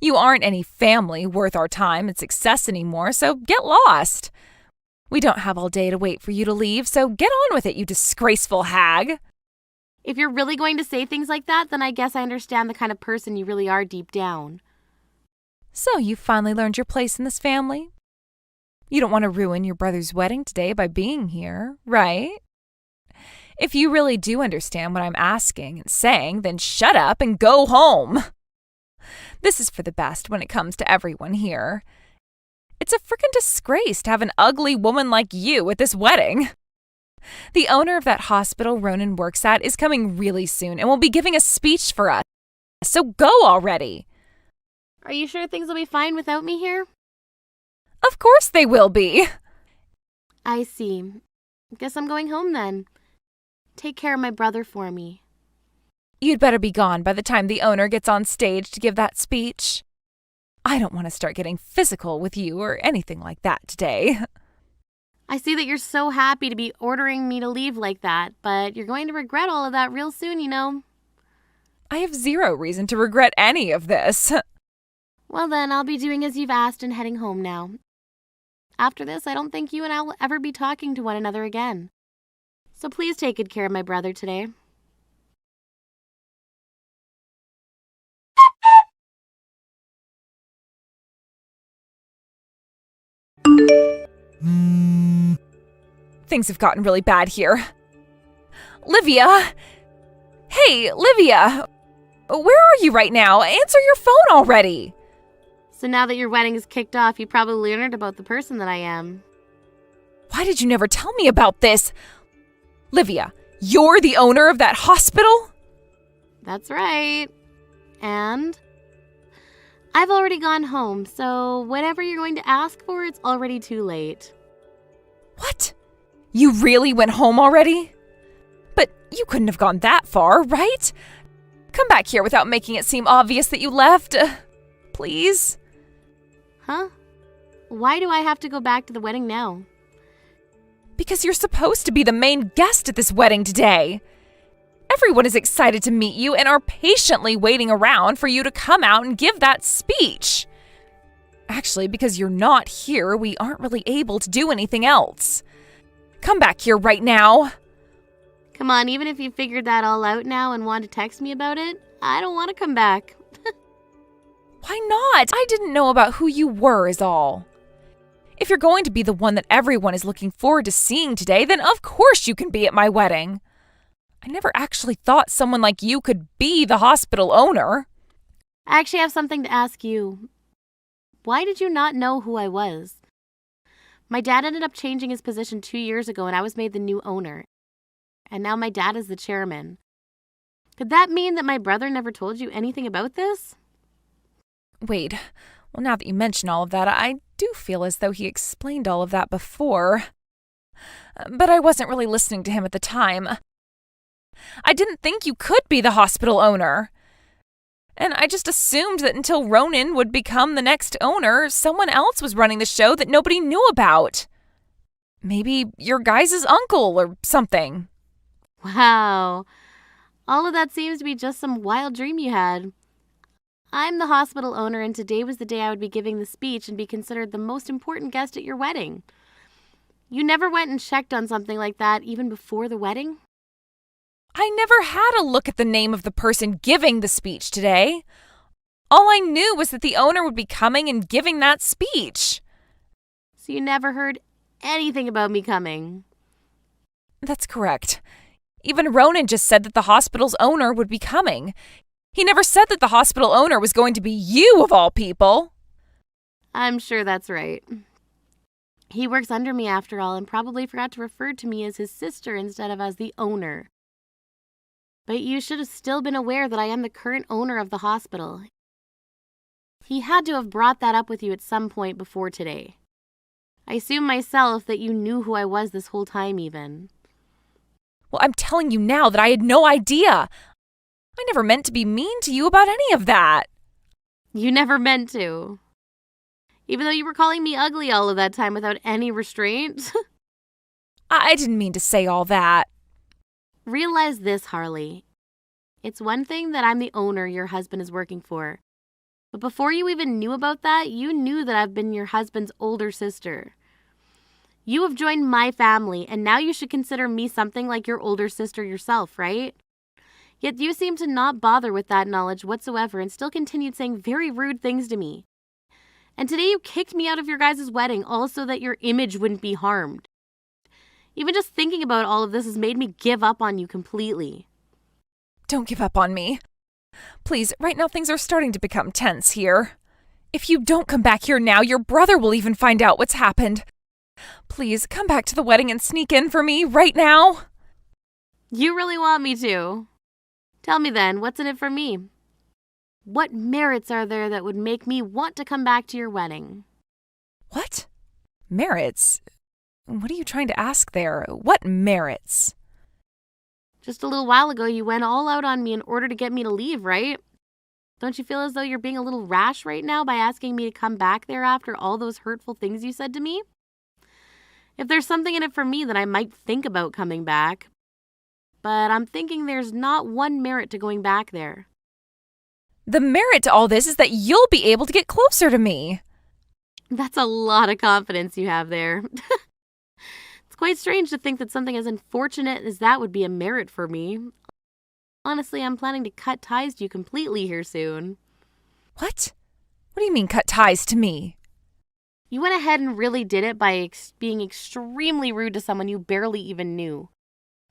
You aren't any family worth our time and success anymore, so get lost. We don't have all day to wait for you to leave, so get on with it, you disgraceful hag. If you're really going to say things like that, then I guess I understand the kind of person you really are deep down. So you finally learned your place in this family? You don't want to ruin your brother's wedding today by being here, right? If you really do understand what I'm asking and saying, then shut up and go home. This is for the best when it comes to everyone here. It's a frickin' disgrace to have an ugly woman like you at this wedding. The owner of that hospital Ronan works at is coming really soon and will be giving a speech for us. So go already. Are you sure things will be fine without me here? Of course they will be. I see. Guess I'm going home then. Take care of my brother for me. You'd better be gone by the time the owner gets on stage to give that speech. I don't want to start getting physical with you or anything like that today. I see that you're so happy to be ordering me to leave like that, but you're going to regret all of that real soon, you know. I have zero reason to regret any of this. Well then, I'll be doing as you've asked and heading home now. After this, I don't think you and I will ever be talking to one another again. So please take good care of my brother today. Things have gotten really bad here. Livia! Hey, Livia! Where are you right now? Answer your phone already! So now that your wedding is kicked off, you probably learned about the person that I am. Why did you never tell me about this? Livia, you're the owner of that hospital? That's right. And I've already gone home, so whatever you're going to ask for, it's already too late. What? You really went home already? But you couldn't have gone that far, right? Come back here without making it seem obvious that you left. Please? Huh? Why do I have to go back to the wedding now? Because you're supposed to be the main guest at this wedding today. Everyone is excited to meet you and are patiently waiting around for you to come out and give that speech. Actually, because you're not here, we aren't really able to do anything else. Come back here right now. Come on, even if you figured that all out now and want to text me about it, I don't want to come back. Why not? I didn't know about who you were is all. If you're going to be the one that everyone is looking forward to seeing today, then of course you can be at my wedding. I never actually thought someone like you could be the hospital owner. I actually have something to ask you. Why did you not know who I was? My dad ended up changing his position 2 years ago and I was made the new owner. And now my dad is the chairman. Could that mean that my brother never told you anything about this? Wait, well, now that you mention all of that, I do feel as though he explained all of that before. But I wasn't really listening to him at the time. I didn't think you could be the hospital owner. And I just assumed that until Ronan would become the next owner, someone else was running the show that nobody knew about. Maybe your guys' uncle or something. Wow. All of that seems to be just some wild dream you had. I'm the hospital owner, and today was the day I would be giving the speech and be considered the most important guest at your wedding. You never went and checked on something like that even before the wedding? I never had a look at the name of the person giving the speech today. All I knew was that the owner would be coming and giving that speech. So you never heard anything about me coming? That's correct. Even Ronan just said that the hospital's owner would be coming. He never said that the hospital owner was going to be you, of all people. I'm sure that's right. He works under me after all and probably forgot to refer to me as his sister instead of as the owner. But you should have still been aware that I am the current owner of the hospital. He had to have brought that up with you at some point before today. I assume myself that you knew who I was this whole time even. Well, I'm telling you now that I had no idea. I never meant to be mean to you about any of that. You never meant to. Even though you were calling me ugly all of that time without any restraint. I didn't mean to say all that. Realize this, Harley. It's one thing that I'm the owner your husband is working for. But before you even knew about that, you knew that I've been your husband's older sister. You have joined my family, and now you should consider me something like your older sister yourself, right? Yet you seem to not bother with that knowledge whatsoever and still continued saying very rude things to me. And today you kicked me out of your guys' wedding, all so that your image wouldn't be harmed. Even just thinking about all of this has made me give up on you completely. Don't give up on me. Please, right now things are starting to become tense here. If you don't come back here now, your brother will even find out what's happened. Please, come back to the wedding and sneak in for me right now. You really want me to? Tell me then, what's in it for me? What merits are there that would make me want to come back to your wedding? What? Merits? What are you trying to ask there? What merits? Just a little while ago, you went all out on me in order to get me to leave, right? Don't you feel as though you're being a little rash right now by asking me to come back there after all those hurtful things you said to me? If there's something in it for me, then I might think about coming back. But I'm thinking there's not one merit to going back there. The merit to all this is that you'll be able to get closer to me. That's a lot of confidence you have there. It's quite strange to think that something as unfortunate as that would be a merit for me. Honestly, I'm planning to cut ties to you completely here soon. What? What do you mean cut ties to me? You went ahead and really did it by being extremely rude to someone you barely even knew.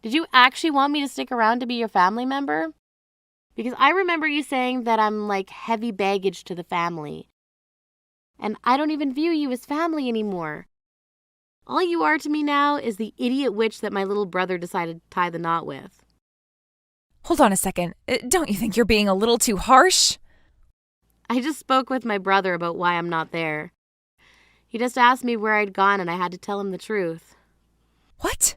Did you actually want me to stick around to be your family member? Because I remember you saying that I'm like heavy baggage to the family. And I don't even view you as family anymore. All you are to me now is the idiot witch that my little brother decided to tie the knot with. Hold on a second. Don't you think you're being a little too harsh? I just spoke with my brother about why I'm not there. He just asked me where I'd gone and I had to tell him the truth. What?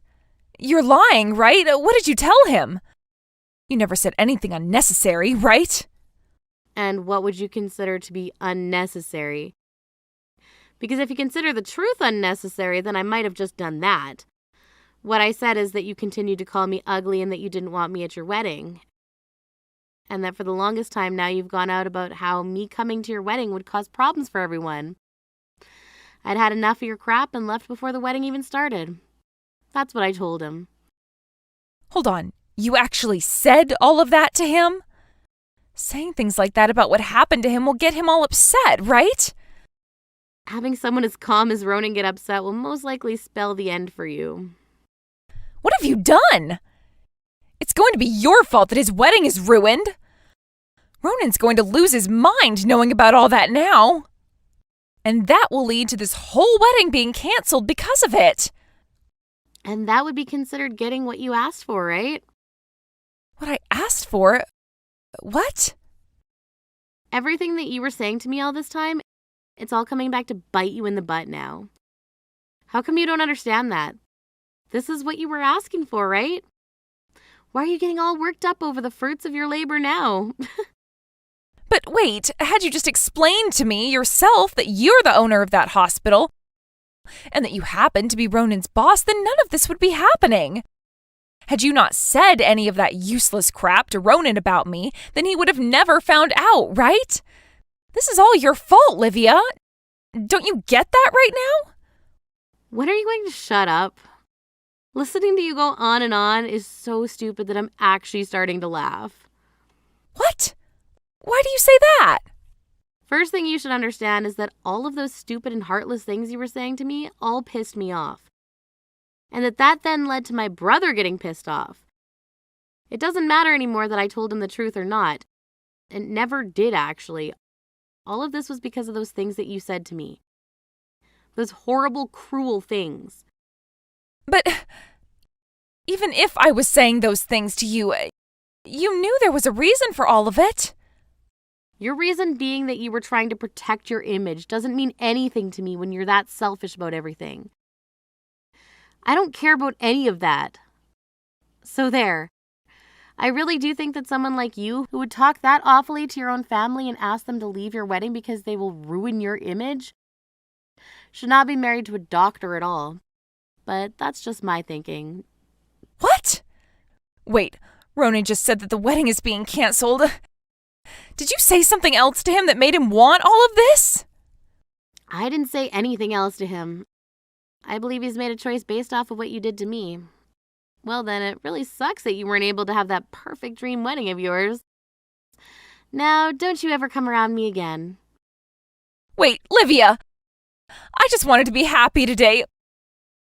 You're lying, right? What did you tell him? You never said anything unnecessary, right? And what would you consider to be unnecessary? Because if you consider the truth unnecessary, then I might have just done that. What I said is that you continued to call me ugly and that you didn't want me at your wedding. And that for the longest time now you've gone out about how me coming to your wedding would cause problems for everyone. I'd had enough of your crap and left before the wedding even started. That's what I told him. Hold on. You actually said all of that to him? Saying things like that about what happened to him will get him all upset, right? Having someone as calm as Ronan get upset will most likely spell the end for you. What have you done? It's going to be your fault that his wedding is ruined. Ronan's going to lose his mind knowing about all that now. And that will lead to this whole wedding being canceled because of it. And that would be considered getting what you asked for, right? What I asked for? What? Everything that you were saying to me all this time, it's all coming back to bite you in the butt now. How come you don't understand that? This is what you were asking for, right? Why are you getting all worked up over the fruits of your labor now? But wait, had you just explained to me yourself that you're the owner of that hospital and that you happen to be Ronan's boss, then none of this would be happening. Had you not said any of that useless crap to Ronan about me, then he would have never found out, right? This is all your fault, Livia. Don't you get that right now? When are you going to shut up? Listening to you go on and on is so stupid that I'm actually starting to laugh. What? Why do you say that? First thing you should understand is that all of those stupid and heartless things you were saying to me all pissed me off. And that then led to my brother getting pissed off. It doesn't matter anymore that I told him the truth or not. It never did, actually. All of this was because of those things that you said to me. Those horrible, cruel things. But even if I was saying those things to you, you knew there was a reason for all of it. Your reason being that you were trying to protect your image doesn't mean anything to me when you're that selfish about everything. I don't care about any of that. So there. I really do think that someone like you, who would talk that awfully to your own family and ask them to leave your wedding because they will ruin your image, should not be married to a doctor at all. But that's just my thinking. What? Wait, Ronan just said that the wedding is being canceled. Did you say something else to him that made him want all of this? I didn't say anything else to him. I believe he's made a choice based off of what you did to me. Well, then it really sucks that you weren't able to have that perfect dream wedding of yours. Now, don't you ever come around me again. Wait, Livia! I just wanted to be happy today.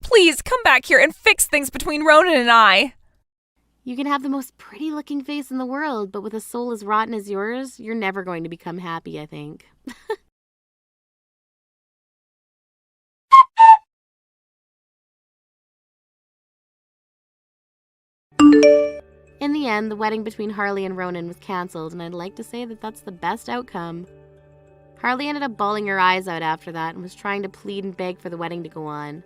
Please come back here and fix things between Ronan and I. You can have the most pretty-looking face in the world, but with a soul as rotten as yours, you're never going to become happy, I think. In the end, the wedding between Harley and Ronan was cancelled, and I'd like to say that that's the best outcome. Harley ended up bawling her eyes out after that and was trying to plead and beg for the wedding to go on.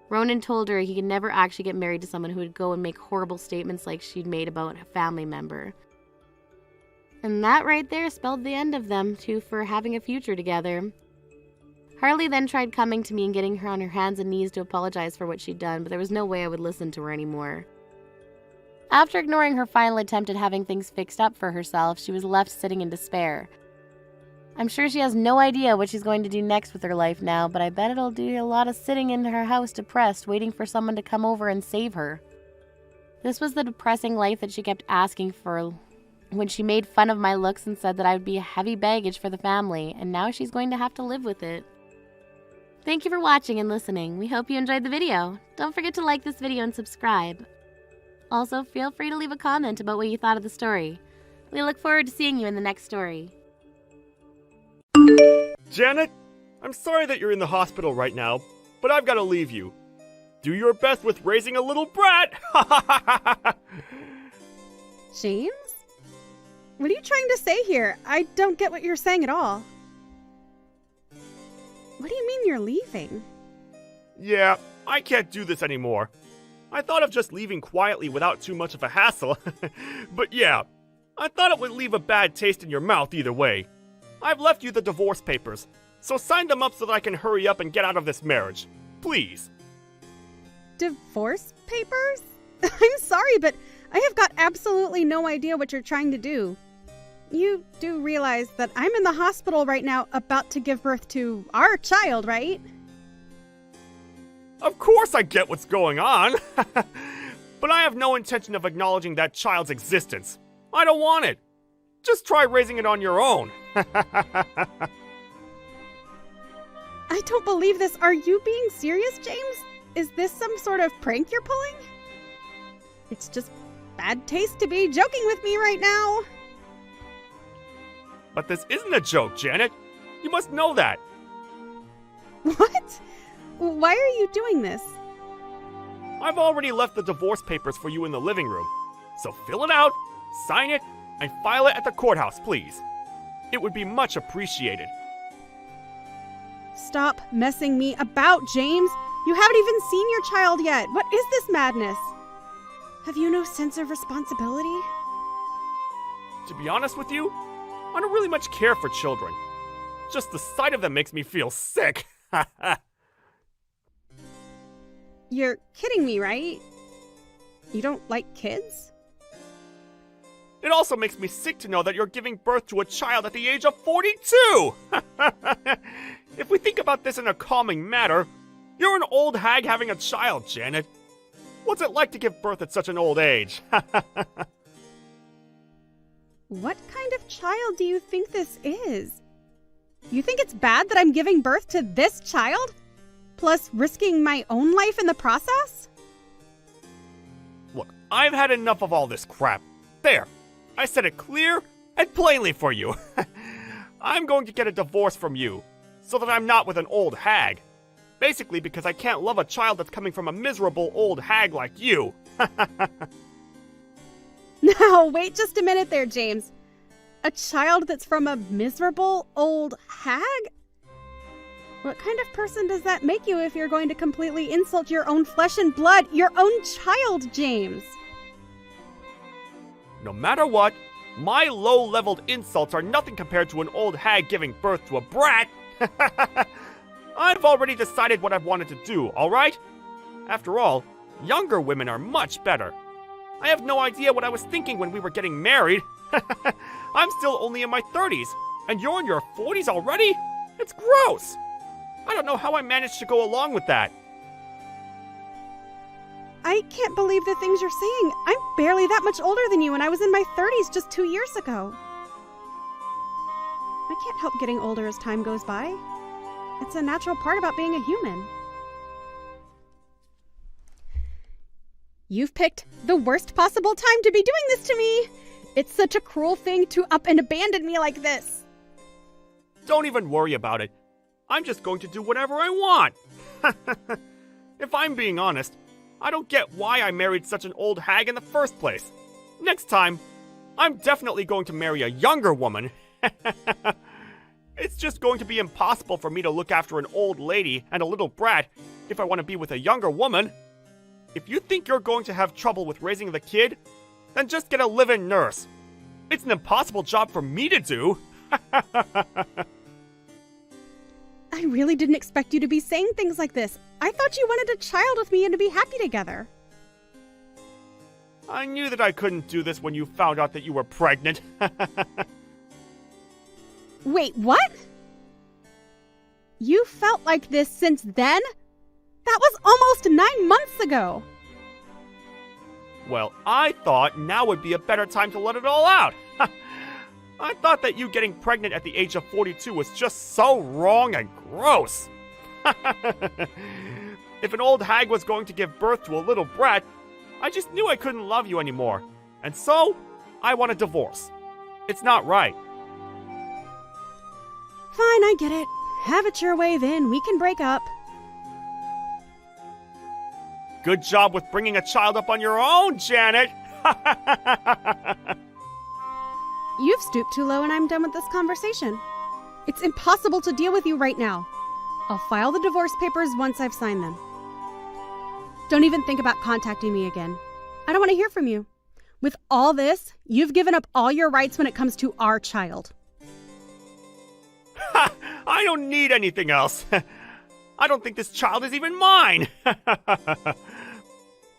Ronan told her he could never actually get married to someone who would go and make horrible statements like she'd made about a family member. And that right there spelled the end of them two for having a future together. Harley then tried coming to me and getting her on her hands and knees to apologize for what she'd done, but there was no way I would listen to her anymore. After ignoring her final attempt at having things fixed up for herself, she was left sitting in despair. I'm sure she has no idea what she's going to do next with her life now, but I bet it'll do a lot of sitting in her house depressed, waiting for someone to come over and save her. This was the depressing life that she kept asking for when she made fun of my looks and said that I would be a heavy baggage for the family, and now she's going to have to live with it. Thank you for watching and listening. We hope you enjoyed the video. Don't forget to like this video and subscribe. Also, feel free to leave a comment about what you thought of the story. We look forward to seeing you in the next story. Janet, I'm sorry that you're in the hospital right now, but I've got to leave you. Do your best with raising a little brat! James? What are you trying to say here? I don't get what you're saying at all. What do you mean you're leaving? Yeah, I can't do this anymore. I thought of just leaving quietly without too much of a hassle. But yeah, I thought it would leave a bad taste in your mouth either way. I've left you the divorce papers, so sign them up so that I can hurry up and get out of this marriage. Please. Divorce papers? I'm sorry, but I have got absolutely no idea what you're trying to do. You do realize that I'm in the hospital right now about to give birth to our child, right? Of course I get what's going on. But I have no intention of acknowledging that child's existence. I don't want it. Just try raising it on your own. I don't believe this. Are you being serious, James? Is this some sort of prank you're pulling? It's just bad taste to be joking with me right now. But this isn't a joke, Janet. You must know that. What? Why are you doing this? I've already left the divorce papers for you in the living room. So fill it out, sign it, and file it at the courthouse, please. It would be much appreciated. Stop messing me about, James. You haven't even seen your child yet. What is this madness? Have you no sense of responsibility? To be honest with you, I don't really much care for children. Just the sight of them makes me feel sick. You're kidding me, right? You don't like kids? It also makes me sick to know that you're giving birth to a child at the age of 42! If we think about this in a calming manner, you're an old hag having a child, Janet. What's it like to give birth at such an old age? What kind of child do you think this is? You think it's bad that I'm giving birth to this child? Plus risking my own life in the process? Look, I've had enough of all this crap. There, I said it clear and plainly for you. I'm going to get a divorce from you, so that I'm not with an old hag. Basically because I can't love a child that's coming from a miserable old hag like you. Now, wait just a minute there, James. A child that's from a miserable old hag? What kind of person does that make you if you're going to completely insult your own flesh and blood, your own child, James? No matter what, my low-leveled insults are nothing compared to an old hag giving birth to a brat. I've already decided what I've wanted to do, alright? After all, younger women are much better. I have no idea what I was thinking when we were getting married. I'm still only in my 30s, and you're in your 40s already? It's gross. I don't know how I managed to go along with that. I can't believe the things you're saying. I'm barely that much older than you, and I was in my 30s just 2 years ago. I can't help getting older as time goes by. It's a natural part about being a human. You've picked the worst possible time to be doing this to me. It's such a cruel thing to up and abandon me like this. Don't even worry about it. I'm just going to do whatever I want. If I'm being honest, I don't get why I married such an old hag in the first place. Next time, I'm definitely going to marry a younger woman. It's just going to be impossible for me to look after an old lady and a little brat if I want to be with a younger woman. If you think you're going to have trouble with raising the kid, then just get a live-in nurse. It's an impossible job for me to do. I really didn't expect you to be saying things like this. I thought you wanted a child with me and to be happy together. I knew that I couldn't do this when you found out that you were pregnant. Wait, what? You felt like this since then? That was almost 9 months ago. Well, I thought now would be a better time to let it all out. I thought that you getting pregnant at the age of 42 was just so wrong and gross. If an old hag was going to give birth to a little brat, I just knew I couldn't love you anymore. And so, I want a divorce. It's not right. Fine, I get it. Have it your way then. We can break up. Good job with bringing a child up on your own, Janet! You've stooped too low and I'm done with this conversation. It's impossible to deal with you right now. I'll file the divorce papers once I've signed them. Don't even think about contacting me again. I don't want to hear from you. With all this, you've given up all your rights when it comes to our child. Ha! I don't need anything else. I don't think this child is even mine.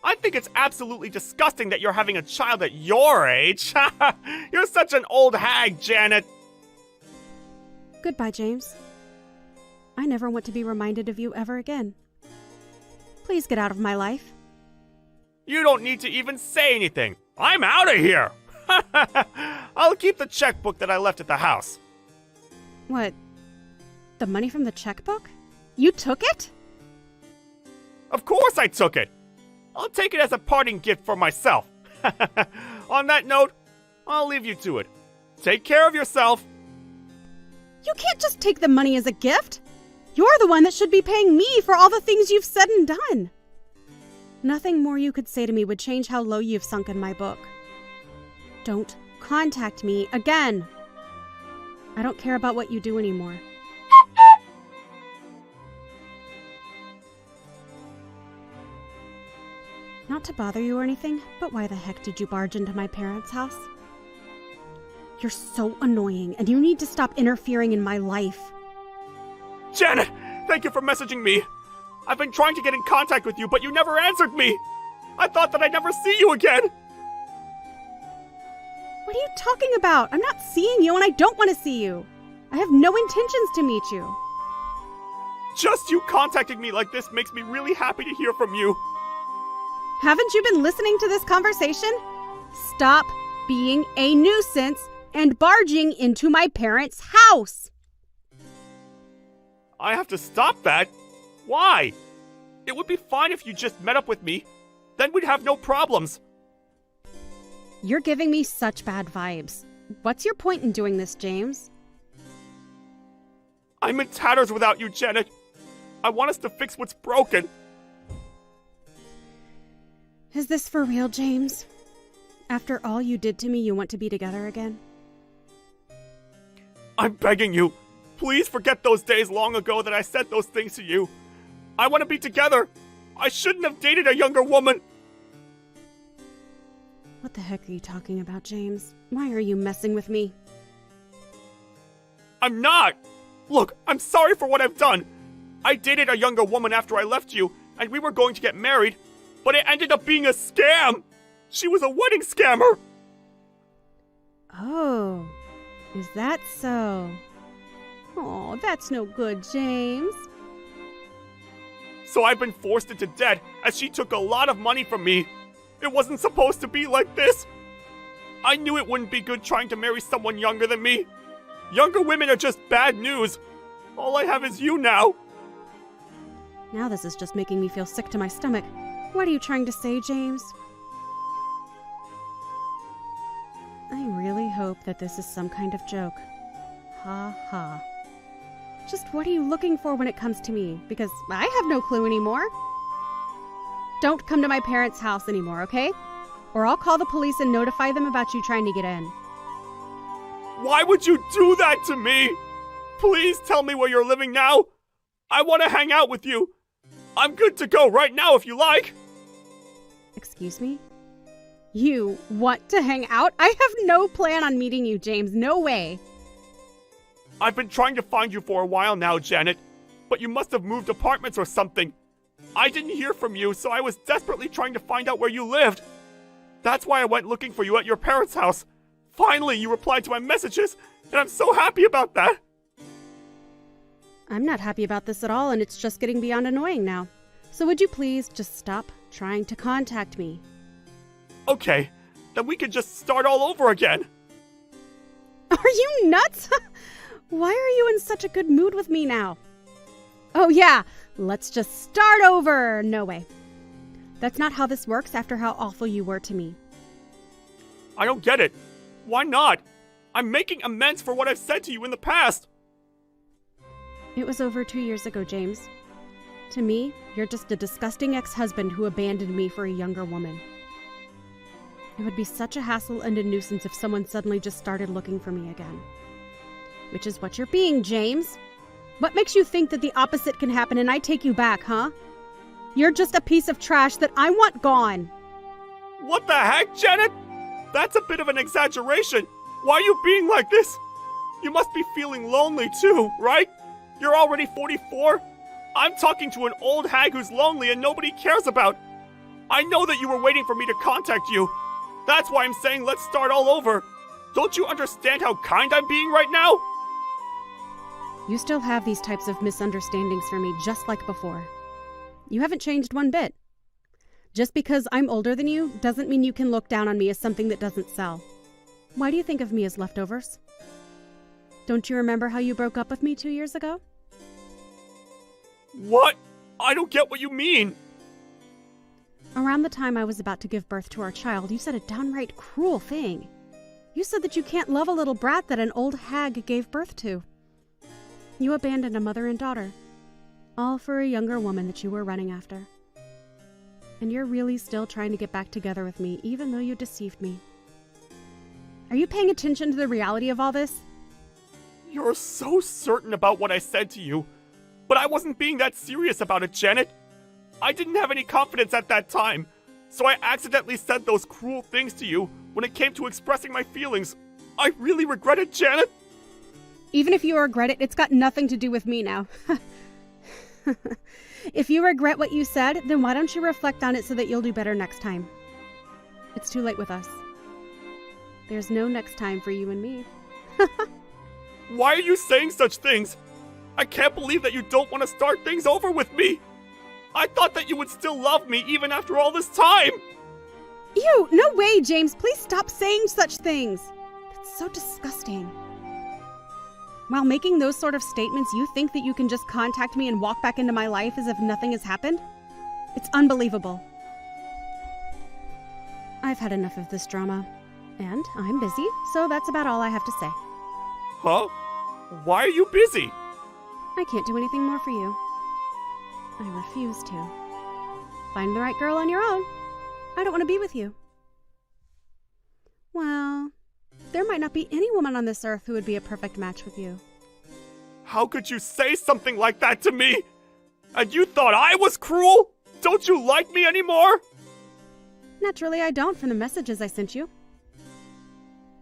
I think it's absolutely disgusting that you're having a child at your age. You're such an old hag, Janet. Goodbye, James. I never want to be reminded of you ever again. Please get out of my life. You don't need to even say anything. I'm out of here. I'll keep the checkbook that I left at the house. What? The money from the checkbook? You took it? Of course I took it. I'll take it as a parting gift for myself. On that note, I'll leave you to it. Take care of yourself. You can't just take the money as a gift. You're the one that should be paying me for all the things you've said and done. Nothing more you could say to me would change how low you've sunk in my book. Don't contact me again. I don't care about what you do anymore. Not to bother you or anything, but why the heck did you barge into my parents' house? You're so annoying, and you need to stop interfering in my life. Janet, thank you for messaging me. I've been trying to get in contact with you, but you never answered me. I thought that I'd never see you again! What are you talking about? I'm not seeing you and I don't want to see you. I have no intentions to meet you. Just you contacting me like this makes me really happy to hear from you. Haven't you been listening to this conversation? Stop being a nuisance and barging into my parents' house. I have to stop that? Why? It would be fine if you just met up with me. Then we'd have no problems. You're giving me such bad vibes. What's your point in doing this, James? I'm in tatters without you, Janet. I want us to fix what's broken. Is this for real, James? After all you did to me, you want to be together again? I'm begging you. Please forget those days long ago that I said those things to you. I want to be together. I shouldn't have dated a younger woman. What the heck are you talking about, James? Why are you messing with me? I'm not. Look, I'm sorry for what I've done. I dated a younger woman after I left you, and we were going to get married, but it ended up being a scam. She was a wedding scammer. Oh, is that so? Oh, that's no good, James. So I've been forced into debt as she took a lot of money from me. It wasn't supposed to be like this. I knew it wouldn't be good trying to marry someone younger than me. Younger women are just bad news. All I have is you now. Now this is just making me feel sick to my stomach. What are you trying to say, James? I really hope that this is some kind of joke. Ha ha. Just what are you looking for when it comes to me? Because I have no clue anymore. Don't come to my parents' house anymore, okay? Or I'll call the police and notify them about you trying to get in. Why would you do that to me? Please tell me where you're living now. I want to hang out with you. I'm good to go right now if you like. Excuse me? You want to hang out? I have no plan on meeting you, James. No way. I've been trying to find you for a while now, Janet. But you must have moved apartments or something. I didn't hear from you, so I was desperately trying to find out where you lived. That's why I went looking for you at your parents' house. Finally, you replied to my messages, and I'm so happy about that. I'm not happy about this at all, and it's just getting beyond annoying now. So would you please just stop trying to contact me? Okay, then we can just start all over again. Are you nuts? Why are you in such a good mood with me now? Oh yeah, let's just start over. No way. That's not how this works after how awful you were to me. I don't get it. Why not? I'm making amends for what I've said to you in the past. It was over 2 years ago, James. To me, you're just a disgusting ex-husband who abandoned me for a younger woman. It would be such a hassle and a nuisance if someone suddenly just started looking for me again. Which is what you're being, James. What makes you think that the opposite can happen and I take you back, huh? You're just a piece of trash that I want gone. What the heck, Janet? That's a bit of an exaggeration. Why are you being like this? You must be feeling lonely too, right? You're already 44. I'm talking to an old hag who's lonely and nobody cares about. I know that you were waiting for me to contact you. That's why I'm saying let's start all over. Don't you understand how kind I'm being right now? You still have these types of misunderstandings for me just like before. You haven't changed one bit. Just because I'm older than you doesn't mean you can look down on me as something that doesn't sell. Why do you think of me as leftovers? Don't you remember how you broke up with me 2 years ago? What? I don't get what you mean. Around the time I was about to give birth to our child, you said a downright cruel thing. You said that you can't love a little brat that an old hag gave birth to. You abandoned a mother and daughter, all for a younger woman that you were running after. And you're really still trying to get back together with me, even though you deceived me. Are you paying attention to the reality of all this? You're so certain about what I said to you. But I wasn't being that serious about it, Janet. I didn't have any confidence at that time, so I accidentally said those cruel things to you when it came to expressing my feelings. I really regret it, Janet. Even if you regret it, it's got nothing to do with me now. If you regret what you said, then why don't you reflect on it so that you'll do better next time? It's too late with us. There's no next time for you and me. Why are you saying such things? I can't believe that you don't want to start things over with me. I thought that you would still love me even after all this time. Ew, no way, James. Please stop saying such things. That's so disgusting. While making those sort of statements, you think that you can just contact me and walk back into my life as if nothing has happened? It's unbelievable. I've had enough of this drama. And I'm busy, so that's about all I have to say. Huh? Why are you busy? I can't do anything more for you. I refuse to. Find the right girl on your own. I don't want to be with you. Well, there might not be any woman on this earth who would be a perfect match with you. How could you say something like that to me? And you thought I was cruel? Don't you like me anymore? Naturally, I don't from the messages I sent you.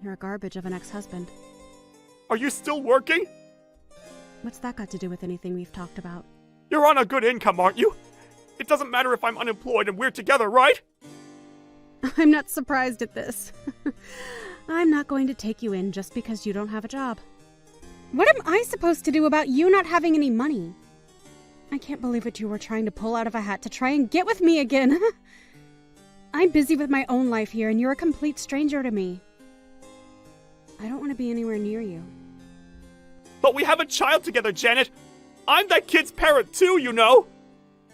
You're a garbage of an ex-husband. Are you still working? What's that got to do with anything we've talked about? You're on a good income, aren't you? It doesn't matter if I'm unemployed and we're together, right? I'm not surprised at this. I'm not going to take you in just because you don't have a job. What am I supposed to do about you not having any money? I can't believe what you were trying to pull out of a hat to try and get with me again. I'm busy with my own life here, and you're a complete stranger to me. I don't want to be anywhere near you. But we have a child together, Janet. I'm that kid's parent too, you know.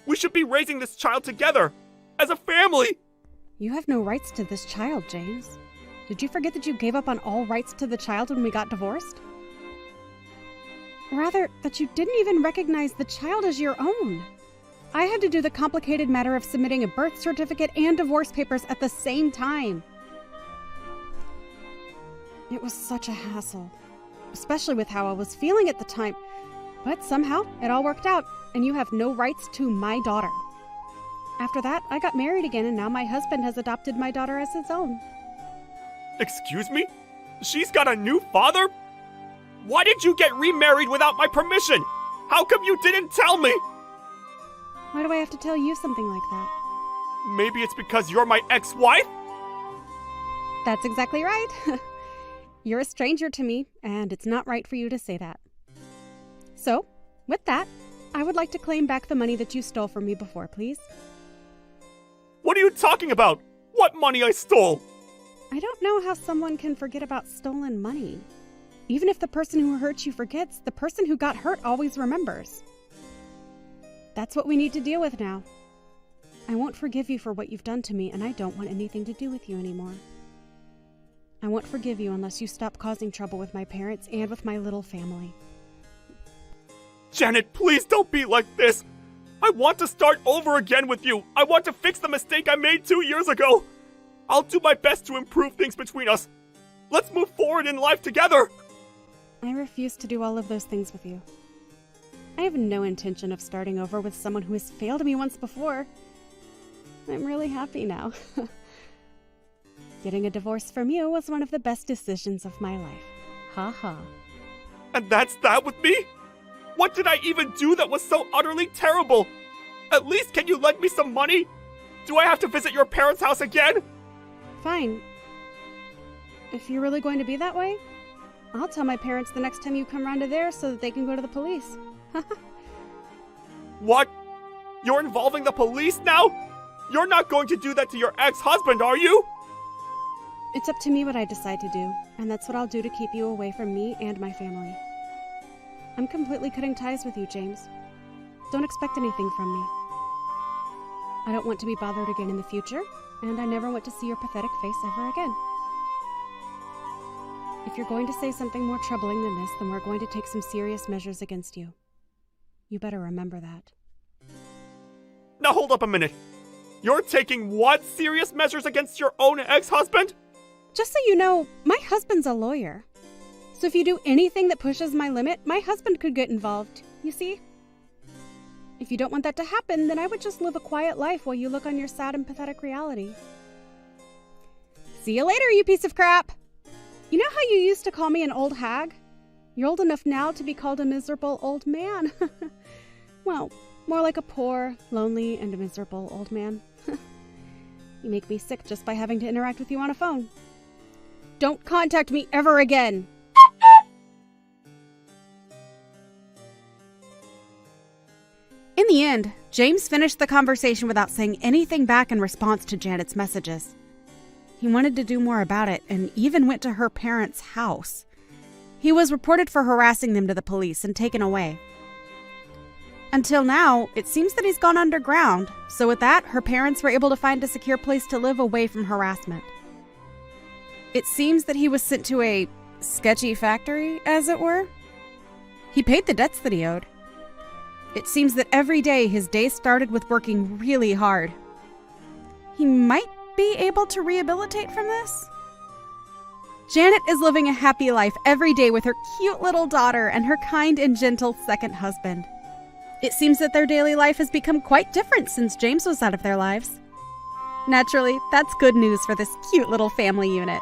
We should be raising this child together, as a family. You have no rights to this child, James. Did you forget that you gave up on all rights to the child when we got divorced? Rather, that you didn't even recognize the child as your own. I had to do the complicated matter of submitting a birth certificate and divorce papers at the same time. It was such a hassle, especially with how I was feeling at the time. But somehow, it all worked out, and you have no rights to my daughter. After that, I got married again, and now my husband has adopted my daughter as his own. Excuse me? She's got a new father? Why did you get remarried without my permission? How come you didn't tell me? Why do I have to tell you something like that? Maybe it's because you're my ex-wife? That's exactly right. You're a stranger to me, and it's not right for you to say that. So, with that, I would like to claim back the money that you stole from me before, please. What are you talking about? What money I stole? I don't know how someone can forget about stolen money. Even if the person who hurt you forgets, the person who got hurt always remembers. That's what we need to deal with now. I won't forgive you for what you've done to me, and I don't want anything to do with you anymore. I won't forgive you unless you stop causing trouble with my parents and with my little family. Janet, please don't be like this. I want to start over again with you. I want to fix the mistake I made 2 years ago. I'll do my best to improve things between us. Let's move forward in life together. I refuse to do all of those things with you. I have no intention of starting over with someone who has failed me once before. I'm really happy now. Getting a divorce from you was one of the best decisions of my life. Ha ha. And that's that with me? What did I even do that was so utterly terrible? At least can you lend me some money? Do I have to visit your parents' house again? Fine. If you're really going to be that way, I'll tell my parents the next time you come round to theirs so that they can go to the police. What? You're involving the police now? You're not going to do that to your ex-husband, are you? It's up to me what I decide to do, and that's what I'll do to keep you away from me and my family. I'm completely cutting ties with you, James. Don't expect anything from me. I don't want to be bothered again in the future, and I never want to see your pathetic face ever again. If you're going to say something more troubling than this, then we're going to take some serious measures against you. You better remember that. Now hold up a minute. You're taking what serious measures against your own ex-husband? Just so you know, my husband's a lawyer. So if you do anything that pushes my limit, my husband could get involved, you see? If you don't want that to happen, then I would just live a quiet life while you look on your sad and pathetic reality. See you later, you piece of crap! You know how you used to call me an old hag? You're old enough now to be called a miserable old man. Well, more like a poor, lonely, and miserable old man. You make me sick just by having to interact with you on a phone. Don't contact me ever again! In the end, James finished the conversation without saying anything back in response to Janet's messages. He wanted to do more about it and even went to her parents' house. He was reported for harassing them to the police and taken away. Until now, it seems that he's gone underground, so with that, her parents were able to find a secure place to live away from harassment. It seems that he was sent to a sketchy factory, as it were. He paid the debts that he owed. It seems that every day his day started with working really hard. He might be able to rehabilitate from this? Janet is living a happy life every day with her cute little daughter and her kind and gentle second husband. It seems that their daily life has become quite different since James was out of their lives. Naturally, that's good news for this cute little family unit.